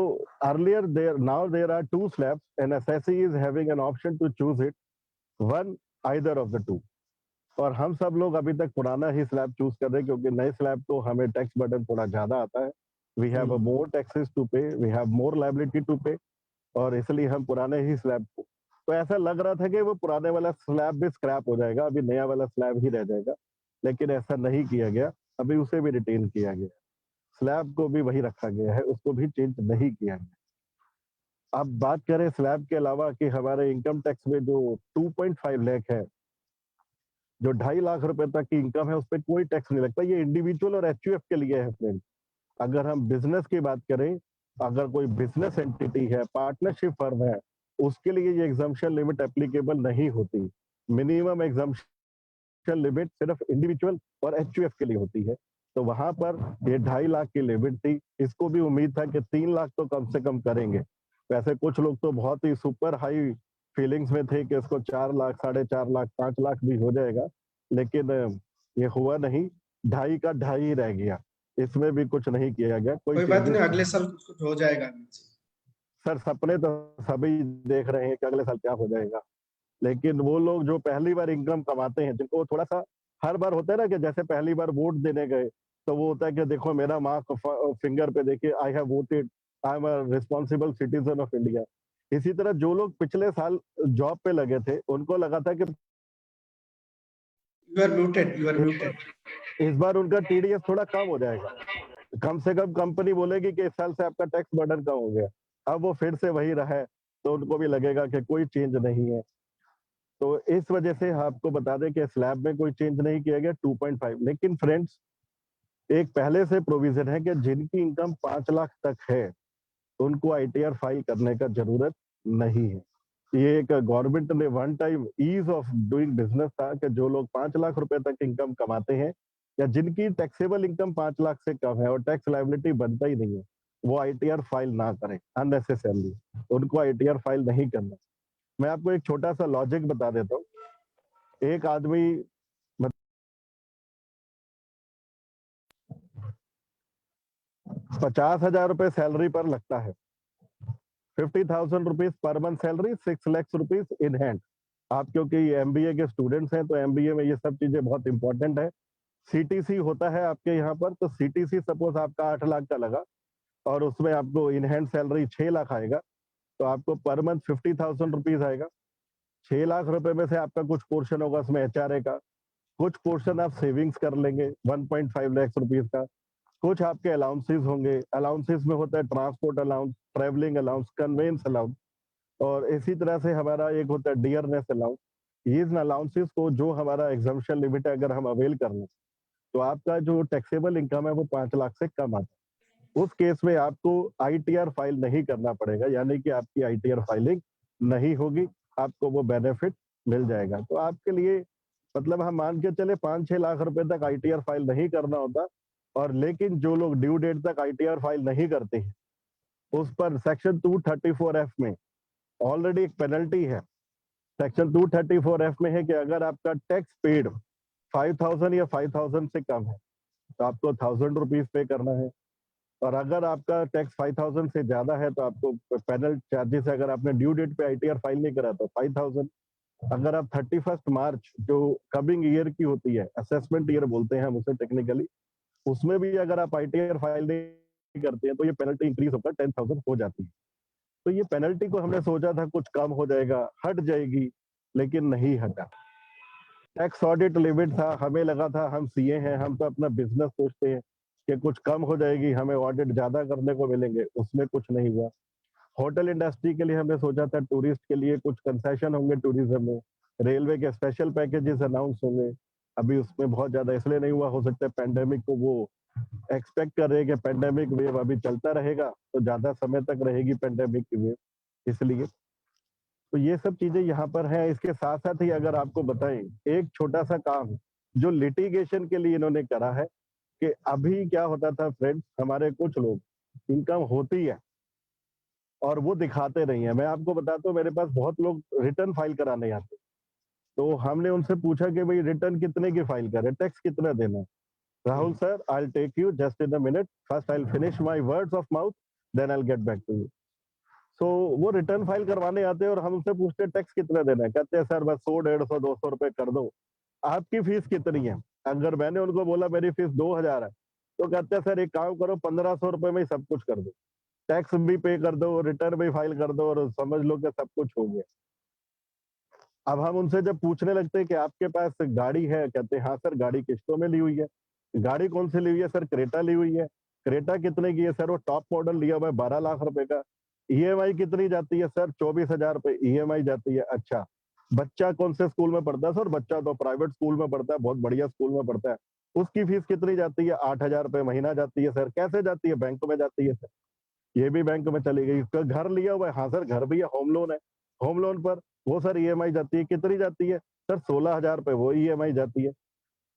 earlier now there are 2 slabs, and assessee is having an option to choose it, one either of the 2. और हम सब लोग अभी तक पुराना ही slab choose कर रहे हैं, क्योंकि नए स्लैब तो हमें टैक्स बर्डन थोड़ा ज्यादा आता है। We have more taxes to pay, we have more liability to pay, और इसलिए हम पुराने ही स्लैब को, तो ऐसा लग रहा था कि वो पुराने वाला स्लैब भी स्क्रैप हो जाएगा, अभी नया वाला स्लैब ही रह जाएगा, लेकिन ऐसा नहीं किया गया। अभी उसे भी रिटेन किया गया, स्लैब को भी वही रखा गया है, उसको भी चेंज नहीं किया गया। अब बात करें स्लैब के अलावा कि हमारे इनकम टैक्स में जो 2.5 लाख है, जो 2.5 लाख रुपए तक की इनकम है, उस पर कोई टैक्स नहीं लगता। ये इंडिविजुअल और एचयूएफ के लिए है फ्रेंड। अगर हम बिजनेस की बात करें, अगर कोई बिजनेस एंटिटी है, पार्टनरशिप फर्म है, उसके लिए ये एग्जम्पशन लिमिट एप्लीकेबल नहीं होती। मिनिमम एग्जम्पशन लिमिट सिर्फ इंडिविजुअल और एचयूएफ के लिए होती है। तो वहां पर ये 2.5 लाख की लिमिट थी। इसको भी उम्मीद था कि 3 लाख तो कम से कम करेंगे। वैसे कुछ लोग तो बहुत ही सुपर हाई फीलिंग्स में थे कि इसको 4 लाख, 4.5 लाख, 5 लाख भी हो जाएगा, लेकिन ये हुआ नहीं। 2.5 का 2.5 ही रह गया, इसमें भी कुछ नहीं किया गया। कोई बात नहीं, अगले साल कुछ हो जाएगा। सर सपने तो सभी देख रहे हैं कि अगले साल क्या हो जाएगा, लेकिन वो लोग जो पहली बार इनकम कमाते हैं, जिनको थोड़ा सा हर बार होता है ना कि जैसे पहली बार वोट देने गए तो वो होता है कि देखो मेरा मार्क फिंगर पे देखिए, I have voted, I am a responsible citizen of India. इसी तरह जो लोग पिछले साल जॉब पे लगे थे, उनको लगा था कि You are muted. इस बार उनका टीडीएस थोड़ा कम हो जाएगा, कम से कम कंपनी बोलेगी कि इस साल से आपका टैक्स बर्डन कम हो गया। अब वो फिर से वही रहे तो उनको भी लगेगा कि कोई चेंज नहीं है। तो इस वजह से आपको बता दें कि स्लैब में कोई चेंज नहीं किया गया 2.5। लेकिन फ्रेंड्स, एक पहले से प्रोविजन है कि जिनकी इनकम 5 लाख तक है उनको आईटीआर फाइल करने का जरूरत नहीं है। ये एक गवर्नमेंट ने one time ease of doing business था कि जो लोग 5 लाख रुपए तक इनकम कमाते हैं या जिनकी टैक्सेबल इनकम 5 लाख से कम है और टैक्स लायबिलिटी बनता ही नहीं है, वो आईटीआर फाइल ना करें अननेसेसरली, उनको आईटीआर फाइल नहीं करना। मैं आपको एक छोटा सा लॉजिक बता देता हूँ। एक आदमी 50,000 रुपए सैलरी पर लगता है, 50,000 rupees per month salary, 6 lakh rupees in hand. आप क्योंकि एमबीए के स्टूडेंट्स हैं तो एमबीए में ये सब चीजें बहुत इंपॉर्टेंट है। सीटीसी होता है आपके यहाँ पर, तो सीटीसी सपोज आपका 8 लाख का लगा और उसमें आपको इन हैंड सैलरी 6 लाख आएगा, तो आपको पर मंथ 50,000 रुपीज आएगा। 6 लाख रुपए में से आपका कुछ पोर्शन होगा उसमें एचआरए का, कुछ पोर्शन आप सेविंग्स कर लेंगे 1.5 लाख रुपीज का, कुछ आपके अलाउंसेस होंगे। अलाउंसेस में होता है transport allowance, travelling allowance, convince allowance, और इसी तरह से हमारा एक होता है डियरनेस अलाउंस। इन अलाउंसेस को जो हमारा एग्जम्पशन लिमिट है अगर हम अवेल कर लें तो आपका जो टैक्सेबल इनकम है वो 5 लाख से कम आता है। उस केस में आपको आईटीआर फाइल नहीं करना पड़ेगा, यानी कि आपकी आईटीआर फाइलिंग नहीं होगी, आपको वो बेनिफिट मिल जाएगा। तो आपके लिए मतलब हम मान के चले 5-6 लाख रुपए तक आईटीआर फाइल नहीं करना होता, और लेकिन जो लोग ड्यू डेट तक आईटीआर फाइल नहीं करते हैं उस पर सेक्शन 234F में ऑलरेडी एक पेनल्टी है। सेक्शन 234F में है कि अगर आपका टैक्स पेड 5,000 या 5,000 से कम है तो आपको 1,000 रुपीज पे करना है, और अगर आपका टैक्स 5000 से ज्यादा है तो आपको पेनल चार्जेस, अगर आपने ड्यू डेट पे आईटीआर फाइल नहीं करा तो 5000। अगर आप 31 मार्च जो कमिंग ईयर की होती है, असेसमेंट ईयर बोलते हैं हम उसे टेक्निकली, उसमें भी अगर आप आईटीआर फाइल नहीं करते हैं तो ये पेनल्टी इंक्रीज होकर 10,000 हो जाती है। तो ये पेनल्टी को हमने सोचा था कुछ कम हो जाएगा, हट जाएगी, लेकिन नहीं हटा। टैक्स ऑडिट लिमिट था, हमें लगा था हम सीए हैं, हम तो अपना बिजनेस सोचते हैं कि कुछ कम हो जाएगी, हमें ऑडिट ज्यादा करने को मिलेंगे, उसमें कुछ नहीं हुआ। होटल इंडस्ट्री के लिए हमने सोचा था टूरिस्ट के लिए कुछ कंसेशन होंगे टूरिज्म में, रेलवे के स्पेशल पैकेजेस अनाउंस होंगे, अभी उसमें बहुत ज्यादा इसलिए नहीं हुआ, हो सकता है पैंडेमिक को वो एक्सपेक्ट कर रहे हैं कि पैंडेमिक वेव अभी चलता रहेगा तो ज्यादा समय तक रहेगी पैंडेमिक की वेव, इसलिए। तो ये सब चीजें यहाँ पर है। इसके साथ साथ ही अगर आपको बताएं एक छोटा सा काम जो लिटिगेशन के लिए इन्होंने करा है, कि अभी क्या होता था फ्रेंड्स, हमारे कुछ लोग इनकम होती है और वो दिखाते नहीं है। मैं आपको बताता हूँ, मेरे पास बहुत लोग रिटर्न फाइल कराने आते, तो हमने उनसे पूछा कि भाई रिटर्न कितने की फाइल करें, टैक्स कितना देना है। Rahul sir, I will take you just in a minute, first I will finish my words of mouth, then I will get back to you. So वो रिटर्न फाइल करवाने आते हैं और हम उनसे पूछते हैं टैक्स कितना देना है, कहते हैं सर बस 100, 150, 200 रुपए कर दो। आपकी फीस कितनी है? अगर मैंने उनको बोला मेरी फीस 2000 है, तो कहते हैं सर एक काम करो 1500 रुपए में ही सब कुछ कर दो, टैक्स भी पे कर दो, रिटर्न भी फाइल कर दो और समझ लो कि सब कुछ हो गया। अब हम उनसे जब पूछने लगते हैं कि आपके पास गाड़ी है, कहते हैं हाँ सर गाड़ी किस्तों में ली हुई है। गाड़ी कौन सी ली हुई है? सर क्रेटा ली हुई है। क्रेटा कितने की है? सर वो टॉप मॉडल लिया हुआ है 12 लाख रुपए का। ईएमआई कितनी जाती है? सर 24,000 रुपए ईएमआई जाती है। अच्छा, बच्चा कौन से स्कूल में पढ़ता है? सर बच्चा तो प्राइवेट स्कूल में पढ़ता है, बहुत बढ़िया स्कूल में पढ़ता है। उसकी फीस कितनी जाती है? 8,000 रुपए महीना जाती है। सर कैसे जाती है? बैंक में जाती है। सर ये भी बैंक में चली गई। उसका घर लिया हुआ है, हाँ सर घर भी है, होम लोन है, होम लोन पर वो सर ईएमआई जाती है। कितनी जाती है? सर 16,000 रुपए वो ईएमआई जाती है।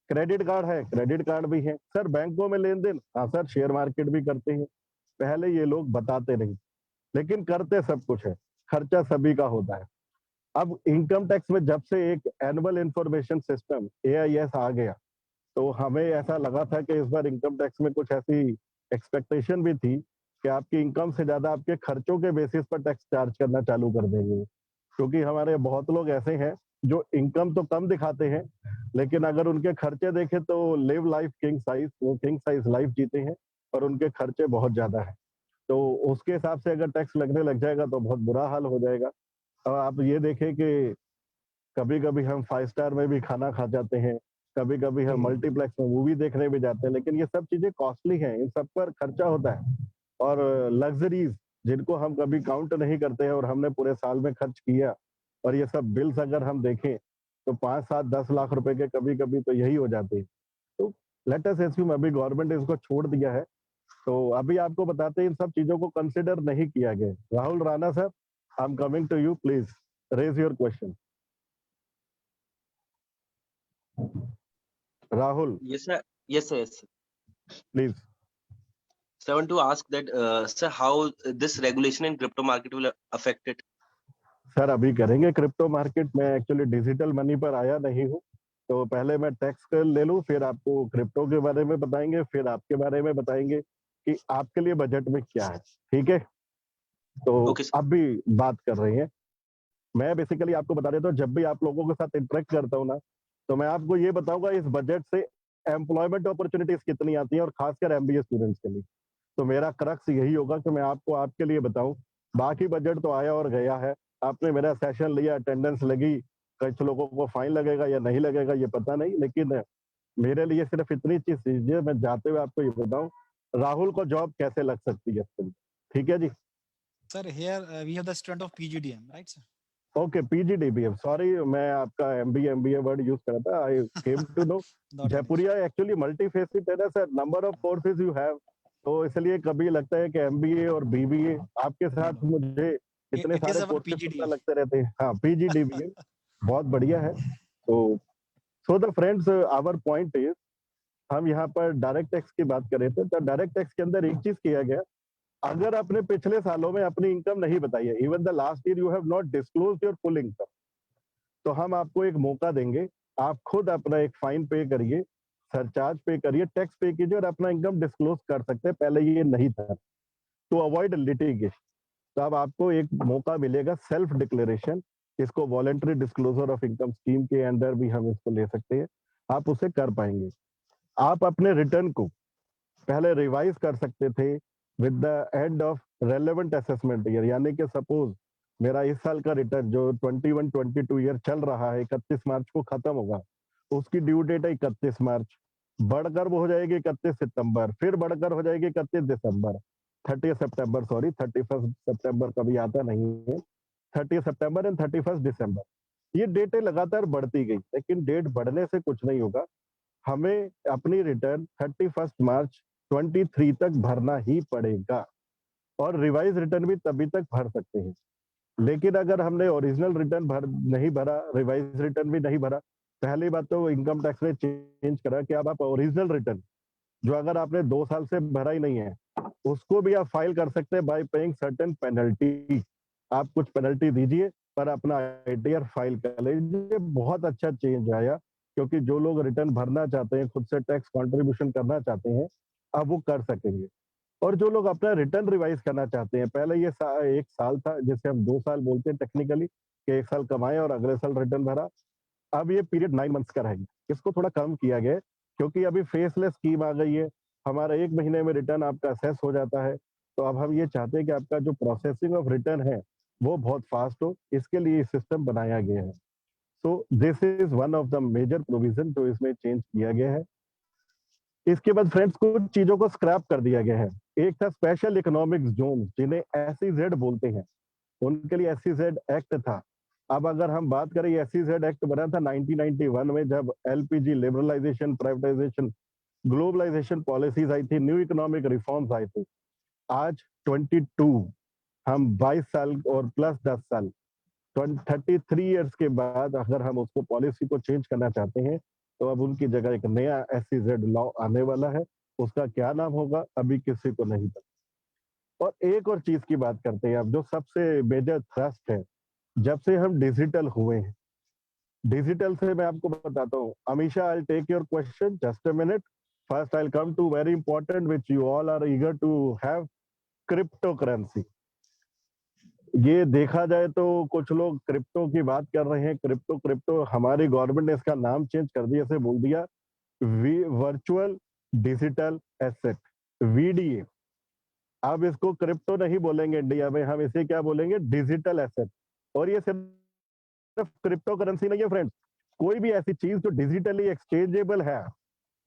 क्रेडिट कार्ड है, क्रेडिट कार्ड भी है। सर बैंकों में लेन देन, हाँ सर शेयर मार्केट भी करते हैं। पहले ये लोग बताते नहीं, लेकिन करते सब कुछ है, खर्चा सभी का होता है। अब इनकम टैक्स में जब से एक एनुअल इंफॉर्मेशन सिस्टम एआईएस आ गया, तो हमें ऐसा लगा था कि इस बार इनकम टैक्स में कुछ ऐसी एक्सपेक्टेशन भी थी कि आपकी इनकम से ज्यादा आपके खर्चों के बेसिस पर टैक्स चार्ज करना चालू कर देंगे। क्योंकि हमारे बहुत लोग ऐसे हैं जो इनकम तो कम दिखाते हैं, लेकिन अगर उनके खर्चे देखें तो लिव लाइफ किंग साइज, वो किंग साइज लाइफ जीते हैं और उनके खर्चे बहुत ज्यादा है। तो उसके हिसाब से अगर टैक्स लगने लग जाएगा तो बहुत बुरा हाल हो जाएगा। और आप ये देखें कि कभी कभी हम 5 स्टार में भी खाना खा जाते हैं, कभी कभी हम मल्टीप्लेक्स में मूवी देखने भी जाते हैं, लेकिन ये सब चीजें कॉस्टली हैं, इन सब पर खर्चा होता है। और लग्जरीज जिनको हम कभी काउंट नहीं करते हैं और हमने पूरे साल में खर्च किया, और ये सब बिल्स अगर हम देखें तो 5, 7, 10 लाख रुपए के कभी कभी तो यही हो जाते हैं। तो लेट अस एज्यूम अभी गवर्नमेंट ने इसको छोड़ दिया है, तो अभी आपको बताते हैं इन सब चीजों को कंसिडर नहीं किया गया। Rahul Rana sir, I am coming to you, please raise your question. Rahul, Yes, sir. Yes, sir. Yes, sir. please. So I want to ask that, sir, how this regulation in crypto market will affect it? Sir अभी करेंगे crypto market में, actually digital money पर आया नहीं हूँ, तो पहले मैं टैक्स कर ले लूँ, फिर आपको क्रिप्टो के बारे में बताएंगे, फिर आपके बारे में बताएंगे कि आपके लिए बजट में क्या है। ठीक है, तो Okay, sir. अभी बात कर रहे हैं। मैं बेसिकली आपको बता देता हूँ, जब भी आप लोगों के साथ इंटरेक्ट करता हूँ ना, तो मैं आपको ये बताऊंगा इस बजट से एम्प्लॉयमेंट अपॉर्चुनिटीज कितनी आती हैं, और खासकर एमबीए स्टूडेंट्स के लिए। तो मेरा क्रक्स यही होगा कि मैं आपको आपके लिए बताऊं। बाकी बजट तो आया और गया है, आपने मेरा सेशन लिया, अटेंडेंस लगी, कुछ लोगों को फाइन लगेगा या नहीं लगेगा ये पता नहीं, लेकिन मेरे लिए सिर्फ इतनी चीज चीजें मैं जाते हुए आपको ये बताऊं, राहुल को जॉब कैसे लग सकती है। ठीक है जी। Sir, here we have the student of PGDM, right, sir? Okay, PGDBM, sorry मैं आपका एमबीए वर्ड यूज कर रहा था। I came to know Not an Jaipuria actually multi facet है ना सर, number of courses you have, तो इसलिए कभी लगता है कि एमबीए और बीबीए आपके साथ मुझे इतने It is सारे our कोर्सेज पता PGDM. लगते रहते हैं। हाँ, पीजीडीबीएम बहुत बढ़िया है। तो so the friends, our point is, हम यहाँ पर डायरेक्ट टैक्स की बात कर रहे थे, तो डायरेक्ट टैक्स के अंदर एक चीज किया गया, अगर आपने पिछले सालों में अपनी इनकम नहीं बताई है, even the last year you have not disclosed your full income, तो हम आपको एक मौका देंगे, आप खुद अपना एक फाइन पे करिए, सरचार्ज पे करिए, टैक्स पे कीजिए और अपना इनकम डिस्क्लोज कर सकते हैं, पहले ये नहीं था। टू अवॉइड लिटिगेशन, तो अब आपको एक मौका मिलेगा सेल्फ डिक्लेरेशन, इसको voluntary disclosure of income scheme के अंदर भी हम इसको ले सकते हैं, आप उसे कर पाएंगे। आप अपने रिटर्न को पहले रिवाइज कर सकते थे with the end of relevant assessment year, यानी कि सपोज मेरा इस साल का रिटर्न जो 21-22 ईयर चल रहा है 31 मार्च को खत्म होगा, उसकी ड्यू डेट है 31 मार्च, बढ़कर वो हो जाएगी 31 सितंबर, फिर बढ़कर हो जाएगी 31 दिसंबर, 30 सितंबर, सॉरी 31 सितंबर कभी आता नहीं है, 30 सितंबर एंड 31 दिसंबर। ये डेटें लगातार बढ़ती गई, लेकिन डेट बढ़ने से कुछ नहीं होगा, हमें अपनी रिटर्न 31 मार्च 23 तक भरना ही पड़ेगा, और रिवाइज रिटर्न भी तभी तक भर सकते हैं। लेकिन अगर हमने ओरिजिनल रिटर्न नहीं भरा, रिवाइज रिटर्न भी नहीं भरा, पहली बात तो इनकम टैक्स ने चेंज करा कि अब आप ओरिजिनल रिटर्न जो अगर आपने 2 साल से भरा ही नहीं है, उसको भी आप फाइल कर सकते हैं बाय पेइंग सर्टेन पेनल्टी। आप कुछ पेनल्टी दीजिए पर अपना आईटीआर फाइल कर लीजिए। बहुत अच्छा चेंज आया, क्योंकि जो लोग रिटर्न भरना चाहते हैं, खुद से टैक्स कंट्रीब्यूशन करना चाहते हैं, अब वो कर सकेंगे। और जो लोग अपना रिटर्न रिवाइज करना चाहते हैं, पहले ये 1 साल था जिसे हम 2 साल बोलते हैं टेक्निकली, कि 1 साल कमाए और अगले साल रिटर्न भरा, अब ये पीरियड 9 मंथ्स का रहेगा। इसको थोड़ा कम किया गया क्योंकि अभी फेसलेस स्कीम आ गई है, हमारा 1 महीने में रिटर्न आपका असेस हो जाता है, तो अब हम ये चाहते हैं कि आपका जो प्रोसेसिंग ऑफ रिटर्न है वो बहुत फास्ट हो, इसके लिए सिस्टम बनाया गया है। So this is one of the major provision जो इसमें चेंज किया गया है। इसके बाद फ्रेंड्स कुछ चीजों को स्क्रैप कर दिया गया है। एक था स्पेशल इकोनॉमिक जोन, जिन्हें SEZ बोलते हैं, उनके लिए SEZ एक्ट था। अब अगर हम बात करें, SEZ एक्ट बना था 1991 में, जब LPG liberalisation, privatisation, globalisation policies आई थी, न्यू इकोनॉमिक रिफॉर्म्स आए थे। आज 22 हम 22 साल और प्लस 10 साल 33 इयर्स के बाद अगर हम उसको पॉलिसी को चेंज करना चाहते हैं, तो अब उनकी जगह एक नया SEZ लॉ आने वाला है। उसका क्या नाम होगा अभी किसी को नहीं पता। और एक और चीज की बात करते हैं अब, जो सबसे मेजर थ्रस्ट है, जब से हम डिजिटल हुए हैं, डिजिटल से मैं आपको बताता हूँ। Amisha, I take your question, just a minute. First I come to very important which you all are eager to have, crypto currency. ये देखा जाए तो कुछ लोग क्रिप्टो की बात कर रहे हैं, क्रिप्टो क्रिप्टो हमारी गवर्नमेंट ने इसका नाम चेंज कर दिया, इसे बोल दिया वर्चुअल डिजिटल एसेट, VDA। अब इसको क्रिप्टो नहीं बोलेंगे इंडिया में, हम इसे क्या बोलेंगे, डिजिटल एसेट। और ये सिर्फ क्रिप्टो करेंसी नहीं है फ्रेंड्स, कोई भी ऐसी चीज जो डिजिटली एक्सचेंजेबल है,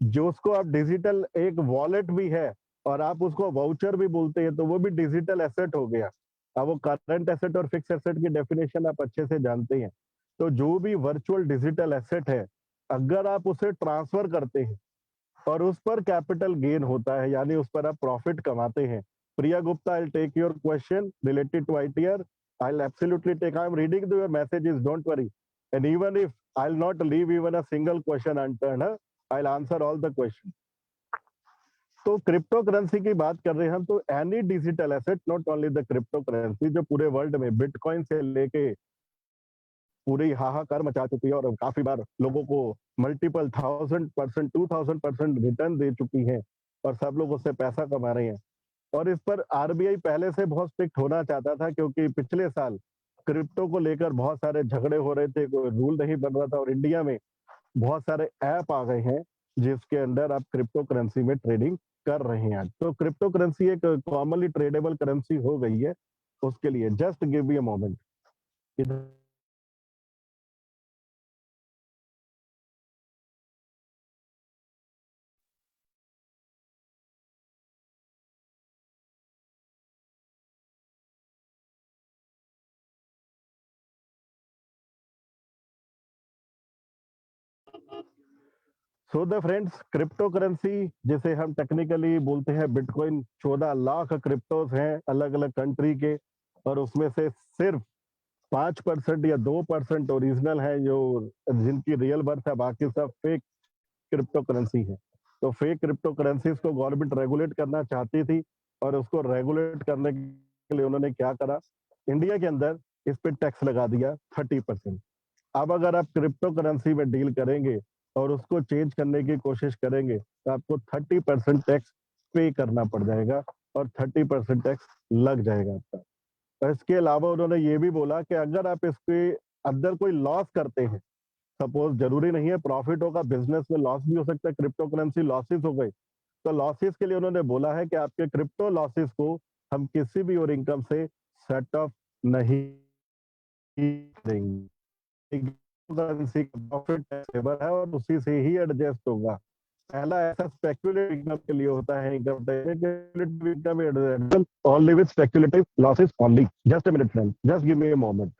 जो उसको आप डिजिटल, एक वॉलेट भी है और आप उसको वाउचर भी बोलते हैं, तो वो भी डिजिटल एसेट हो गया। अब वो करंट एसेट और फिक्स एसेट की डेफिनेशन आप अच्छे से जानते हैं। तो जो भी वर्चुअल डिजिटल एसेट है, अगर आप उसे ट्रांसफर करते हैं और उस पर कैपिटल गेन होता है, यानी उस पर आप प्रॉफिट कमाते हैं। Priya Gupta, I take your question related to ITR. I'll absolutely take. I'm reading your messages. Don't worry. And even if I'll not leave even a single question unturned, I'll answer all the questions. तो crypto currency की बात कर रहे हैं हम, तो any digital asset, not only the crypto currency, जो पूरे वर्ल्ड में बिटकॉइन से लेके पूरी हाहाकार मचा चुकी है और काफी बार लोगों को मल्टीपल 1000%, 2000% रिटर्न दे चुकी है और सब लोग उससे पैसा कमा रहे हैं। और इस पर RBI पहले से बहुत स्ट्रिक्ट होना चाहता था, क्योंकि पिछले साल क्रिप्टो को लेकर बहुत सारे झगड़े हो रहे थे, कोई रूल नहीं बन रहा था, और इंडिया में बहुत सारे ऐप आ गए हैं जिसके अंदर आप क्रिप्टो करेंसी में ट्रेडिंग कर रहे हैं। तो क्रिप्टो करेंसी एक कॉमनली ट्रेडेबल करेंसी हो गई है। उसके लिए just give me a moment. So the friends, crypto currency जिसे हम टेक्निकली बोलते हैं बिटकॉइन, 14 लाख क्रिप्टोज हैं अलग अलग कंट्री के, और उसमें से सिर्फ 5% या 2% ओरिजिनल है, जो जिनकी रियल बर्थ है, बाकी सब फेक क्रिप्टो करेंसी है। तो फेक क्रिप्टो करेंसीज को गवर्नमेंट रेगुलेट करना चाहती थी, और उसको रेगुलेट करने के लिए उन्होंने क्या करा, इंडिया के अंदर इस पे टैक्स लगा दिया 30%। अब अगर आप क्रिप्टो करेंसी में डील करेंगे और उसको चेंज करने की कोशिश करेंगे तो आपको 30% टैक्स पे करना पड़ जाएगा और 30% टैक्स लग जाएगा आपका। और इसके अलावा उन्होंने ये भी बोला कि अगर आप इसके अंदर कोई लॉस करते हैं, सपोज जरूरी नहीं है प्रॉफिट होगा, बिजनेस में लॉस भी हो सकता है, क्रिप्टो करेंसी लॉसेस हो गई, तो लॉसेस के लिए उन्होंने बोला है कि आपके क्रिप्टो लॉसेस को हम किसी भी और इनकम से सेट ऑफ नहीं करेंगे। करेंसी का प्रॉफिट टैक्सेबल है और उसी से ही एडजस्ट होगा। पहला ऐसा स्पेक्युलेटिव इनकम के लिए होता है income tax, only with speculative losses only. Just a minute friend, just give me a moment.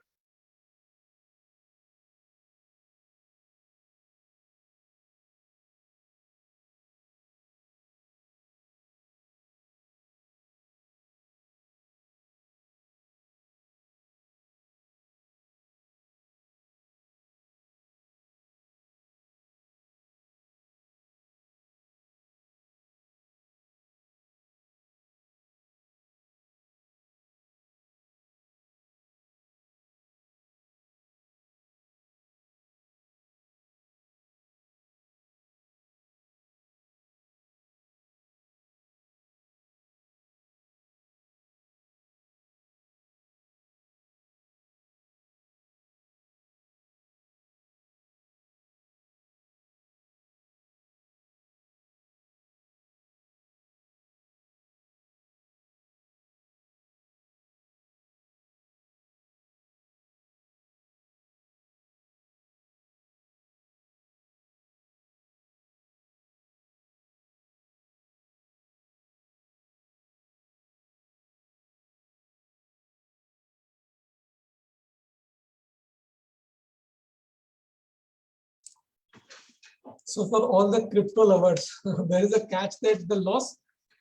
So for all the crypto lovers, there is a catch that the loss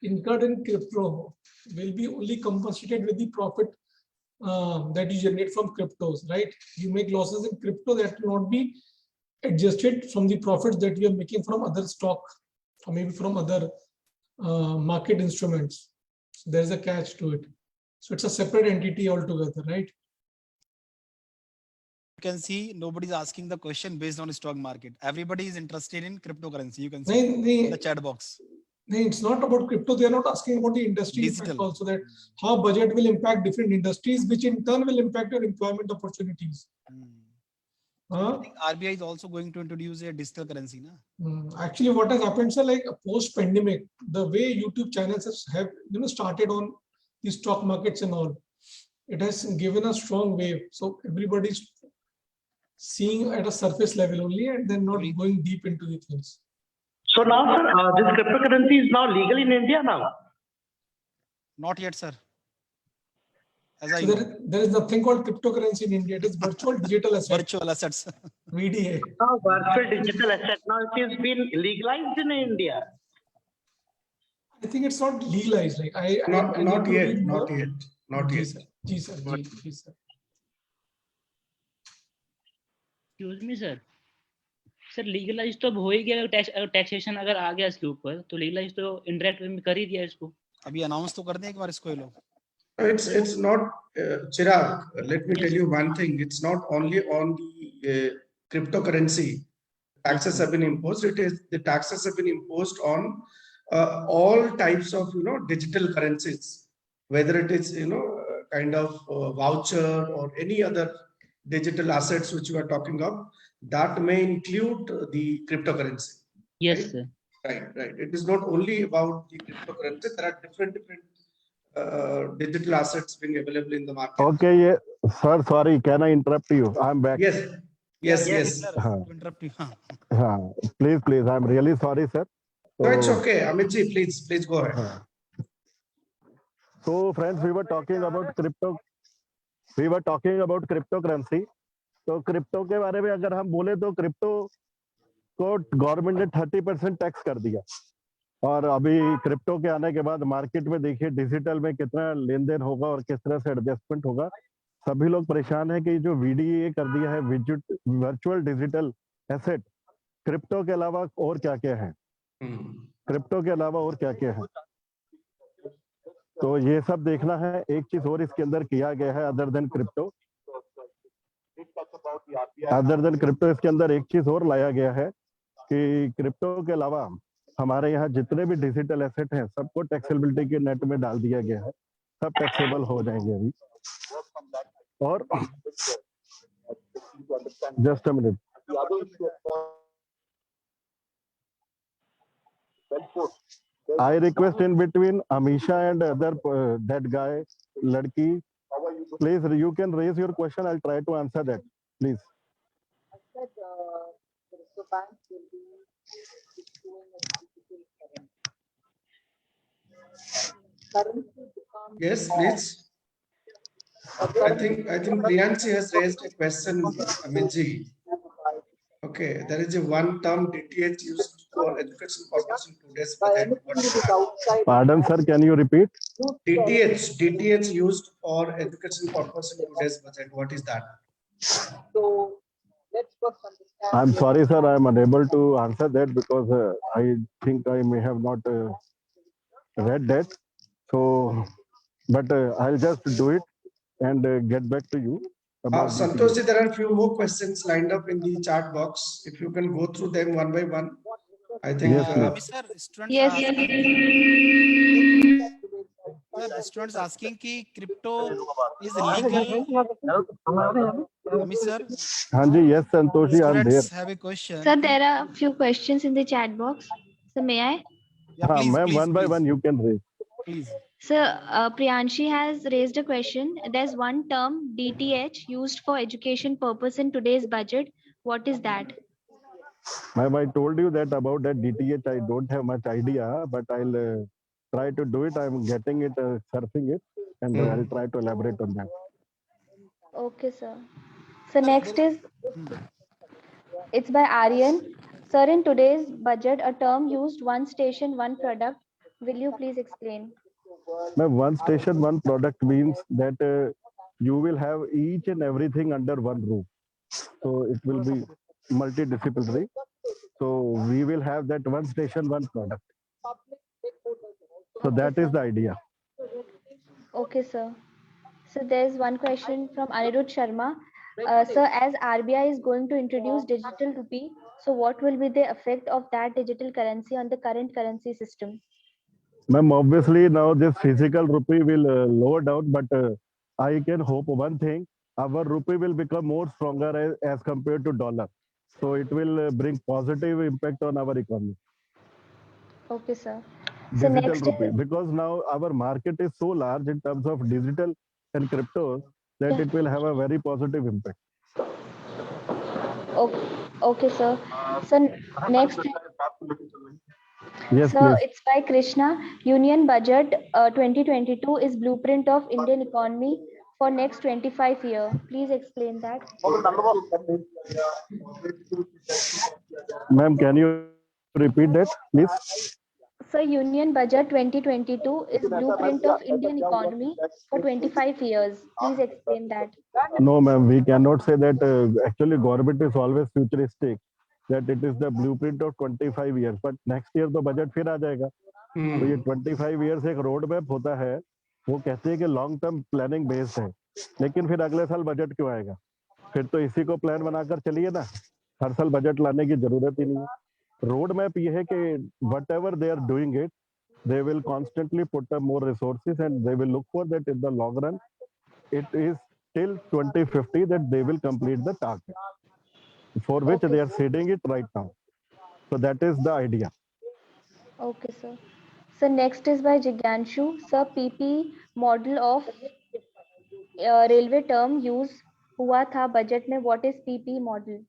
incurred in crypto will be only compensated with the profit that you generate from cryptos, right? You make losses in crypto that will not be adjusted from the profits that you are making from other stock or maybe from other market instruments. So there's a catch to it. So it's a separate entity altogether, right? You can see nobody's asking the question based on stock market. Everybody is interested in cryptocurrency. You can see in the chat box. It's not about crypto. They are not asking about the industry impact also, that how budget will impact different industries, which in turn will impact your employment opportunities. I think RBI is also going to introduce a digital currency, na? Actually, what has happened, sir, like post-pandemic, the way YouTube channels have started on the stock markets and all, it has given a strong wave. So everybody's seeing at a surface level only, and then not going deep into the things. So now, sir, this cryptocurrency is now legal in India now? Not yet, sir. So there is nothing called cryptocurrency in India. It is virtual digital assets. Virtual assets. VDA. Now, virtual digital asset. Now it is been legalized in India. I think it's not legalized. Like not yet. Ji sir. Excuse me, sir. Sir legalise तो अब हो ही गया, taxation अगर आ गया इसके ऊपर तो legalise तो इनडायरेक्ट वे में कर ही दिया इसको। अभी अनाउंस तो कर दें एक बार इसको ये लोग। It's not Chirag. Let me tell you one thing. It's not only on the cryptocurrency. Taxes have been imposed. The taxes have been imposed on all types of digital currencies, whether it is kind of voucher or any other digital assets which you are talking of. That may include the cryptocurrency. Yes, right? sir. Right. It is not only about the cryptocurrency. There are different digital assets being available in the market. Okay, sir, sorry, can I interrupt you? I'm back. Yes. To interrupt you. Please, I'm really sorry, sir. No, it's okay. Amit ji, please go ahead. So, friends, we were talking about cryptocurrency. तो crypto के बारे में अगर हम बोले तो crypto को government ने 30% टैक्स कर दिया, और अभी क्रिप्टो के आने के बाद मार्केट में देखिए डिजिटल में कितना लेन देन होगा और किस तरह से एडजस्टमेंट होगा। सभी लोग परेशान है कि जो VDA कर दिया है, वर्चुअल डिजिटल एसेट, क्रिप्टो के अलावा और क्या क्या है, तो ये सब देखना है। एक चीज और इसके अंदर किया गया है अदर देन क्रिप्टो, इसके अंदर एक चीज और लाया गया है कि क्रिप्टो के अलावा हमारे यहाँ जितने भी डिजिटल एसेट हैं सबको टैक्सेबिलिटी के नेट में डाल दिया गया है, सब टैक्सेबल हो जाएंगे अभी। और just a minute, I request in between Amisha and other that guy, Ladki, please you can raise your question. I'll try to answer that, please. Yes, please. I think Priyanshi has raised a question, Amitji. Okay, there is a one term DTH used for education purpose in today's budget. What is that? Pardon, sir, can you repeat? DTH used for education purpose in today's budget. What is that? I'm sorry, sir, I'm unable to answer that because I think I may have not read that. So, but I'll just do it and get back to you. Santoshi, there are a few more questions lined up in the chat box. If you can go through them one by one, I think. Yes, sir, students Yes. students asking ki crypto is legal. Sir, Hanji, yes, Santoshi, I'm there. students have a question. Sir, there are a few questions in the chat box. So may I? Yeah, please, Ma'am, please, one by one you can raise. please. Sir, Priyanshi has raised a question. There's one term DTH used for education purpose in today's budget. What is that? Ma'am, I told you that about that DTH, I don't have much idea, but I'll try to do it. I'm getting it, surfing it, and I'll try to elaborate on that. Okay, sir. So next is, it's by Aryan. Sir, in today's budget, a term used one station, one product. Will you please explain? Ma'am, one station, one product means that you will have each and everything under one roof. So it will be multidisciplinary. So we will have that one station, one product. So that is the idea. Okay, sir. So there's one question from Anirudh Sharma. Sir, as RBI is going to introduce digital rupee, so what will be the effect of that digital currency on the current currency system? Ma'am, obviously now this physical rupee will lower down, but I can hope one thing, our rupee will become more stronger as compared to dollar. So it will bring positive impact on our economy. Okay, sir. So Digital next rupee, is, because now our market is so large in terms of digital and cryptos that it will have a very positive impact. okay, sir. So next, Yes, so please. it's by Krishna. Union Budget 2022 is blueprint of Indian economy for next 25 years. Please explain that. Ma'am, can you repeat that, please? So Union Budget 2022 is blueprint of Indian economy for 25 years. Please explain that. No, ma'am, we cannot say that. Actually, government is always futuristic, that it is the blueprint of 25 years. But next year तो budget फिर आ जाएगा. तो ये 25 years एक road map होता है. वो कहते हैं कि long term planning based है. लेकिन फिर अगले साल budget क्यों आएगा? फिर तो इसी को plan बनाकर चलिए ना. हर साल budget लाने की जरूरत ही नहीं है. Road map ये है कि whatever they are doing it, they will constantly put up more resources and they will look for that in the long run. It is till 2050 that they will complete the target for which they are setting it right now. So that is the idea. Okay, sir. So next is by Jigyanshu. Sir, PP model of railway term use हुआ था budget में. What is PP model?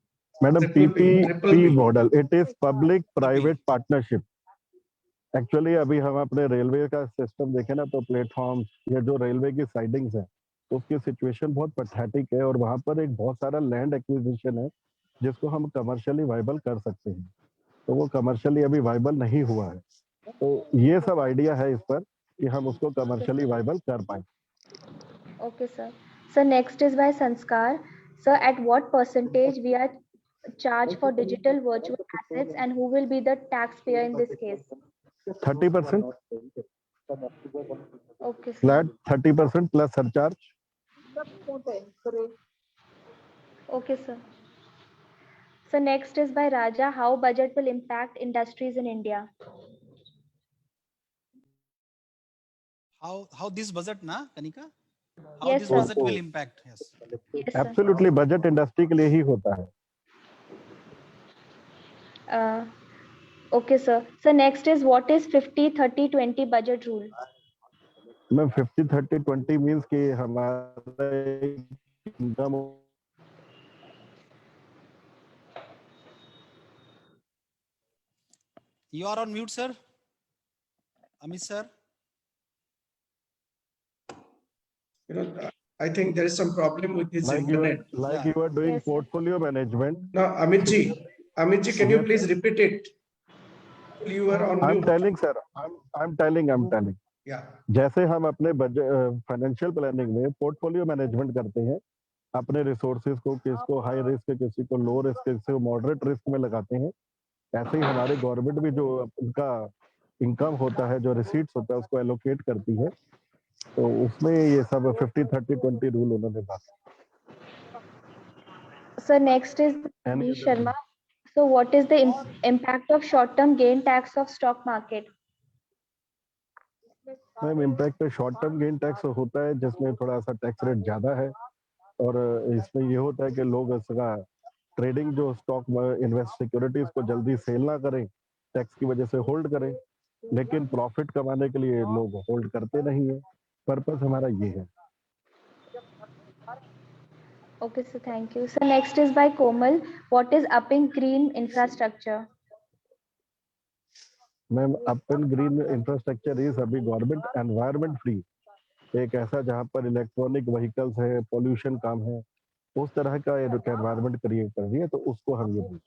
Madam, PPP model, it is public private partnership. Actually अभी हम अपने railway का system देखें ना तो प्लेटफॉर्म या जो रेलवे की साइडिंग्स है उसकी सिचुएशन बहुत पैथेटिक है और वहाँ पर एक बहुत सारा लैंड एक्विजिशन है जिसको हम कमर्शियली वाइबल कर सकते हैं, तो वो कमर्शियली अभी वाइबल नहीं हुआ है. तो ये सब आइडिया है इस पर कि हम उसको कमर्शियली वाइबल कर पाए. Okay, sir. So next is by Sanskar. Sir, at what percentage we are charged for digital virtual assets and who will be the taxpayer in this case? 30%. Okay, sir. Flat 30% plus surcharge. Okay, sir. So next is by Raja. How budget will impact industries in India? How this budget na Kanika? How Yes, this sir. budget will impact? Yes. Yes, sir. Absolutely budget industry के लिए ही होता है. Okay, sir. So next is what is 50-30-20 budget rule? Ma'am 50-30-20 means कि हमारा income You are on mute, sir. Amit sir. You know, I think there is some problem with his internet. You are doing Yes, sir. portfolio management. Now, Amit ji, can you please repeat it? You are on I'm mute. telling sir. I'm telling. Yeah. जैसे हम अपने budget financial planning में portfolio management करते हैं, अपने resources को किसको high risk, किसी को लो रिस्क, किसी को मॉडरेट रिस्क में लगाते हैं, ऐसे ही हमारे गवर्नमेंट भी जो उनका इनकम होता है, जो रिसीट्स होता है, उसको एलोकेट करती है. तो उसमें ये सब 50-30-20 रूल उन्होंने बात. So next is B. Sharma. So what is the impact of short-term gain tax of stock market? Ma'am impact short term gain tax होता है जिसमें थोड़ा सा टैक्स रेट ज्यादा है, और इसमें ये होता है कि लोग इसका ट्रेडिंग जो स्टॉक में इन्वेस्ट सिक्योरिटीज को जल्दी सेल ना करें, टैक्स की वजह से होल्ड करें, लेकिन प्रॉफिट कमाने के लिए लोग होल्ड करते नहीं है. पर्पस हमारा ये है. Okay, so thank you. So next is by Komal. What is upping green infrastructure? Ma'am up and green infrastructure is अभी गवर्नमेंट एनवायरनमेंट फ्री, एक ऐसा जहाँ पर इलेक्ट्रॉनिक व्हीकल्स है, पोल्यूशन कम है, उस तरह का एनवायरनमेंट क्रिएट कर रही है, तो उसको हम ये बोलते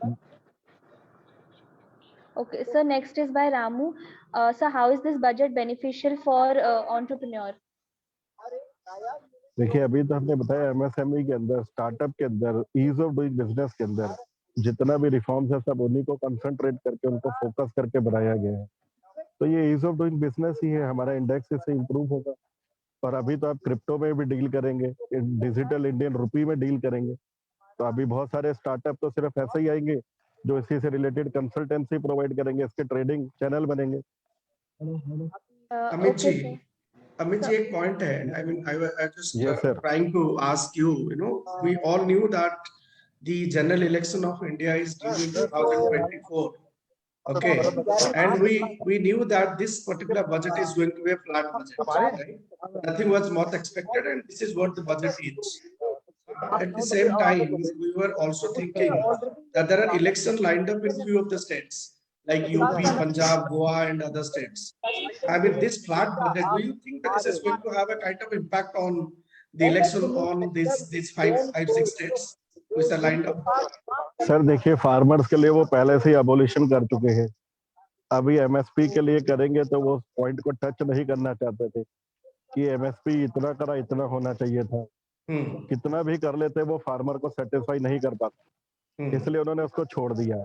हैं. Okay, so next is by Ramu. So how is this budget beneficial for entrepreneur? देखिए अभी तो हमने बताया एमएसएमई के अंदर, स्टार्टअप के अंदर, ईज ऑफ डूइंग बिजनेस के अंदर जितना भी रिफॉर्म्स है सब उन्हीं को कंसंट्रेट करके उनको फोकस करके बनाया गया है. तो ये ईज ऑफ डूइंग बिजनेस ही है, हमारा इंडेक्स इससे इंप्रूव होगा. और अभी तो आप क्रिप्टो में भी डील करेंगे, डिजिटल इंडियन रुपी में डील करेंगे, तो अभी बहुत सारे स्टार्टअप तो सिर्फ ऐसे ही आएंगे जो इसी से रिलेटेड कंसल्टेंसी प्रोवाइड करेंगे, इसके ट्रेडिंग चैनल बनेंगे. Amit ji, एक point है. I mean, I was just trying to ask you. You know, we all knew that the general election of India is due in 2024. Okay, and we knew that this particular budget is going to be a flat budget, right? Nothing was much expected, and this is what the budget is. At the same time, we were also thinking that there are elections lined up in few of the states, like UP, Punjab, Goa, and other states. I mean, this flat budget, do you think that this is going to have a kind of impact on the election on these five, six states which are lined up? Sir देखिए, farmers के लिए वो पहले से ही abolition कर चुके हैं. अभी एमएसपी के लिए करेंगे तो वो पॉइंट को टच नहीं करना चाहते थे कि एमएसपी इतना करा, इतना होना चाहिए था. कितना भी कर लेते वो फार्मर को सेटिस्फाई नहीं कर पाते, इसलिए उन्होंने उसको छोड़ दिया.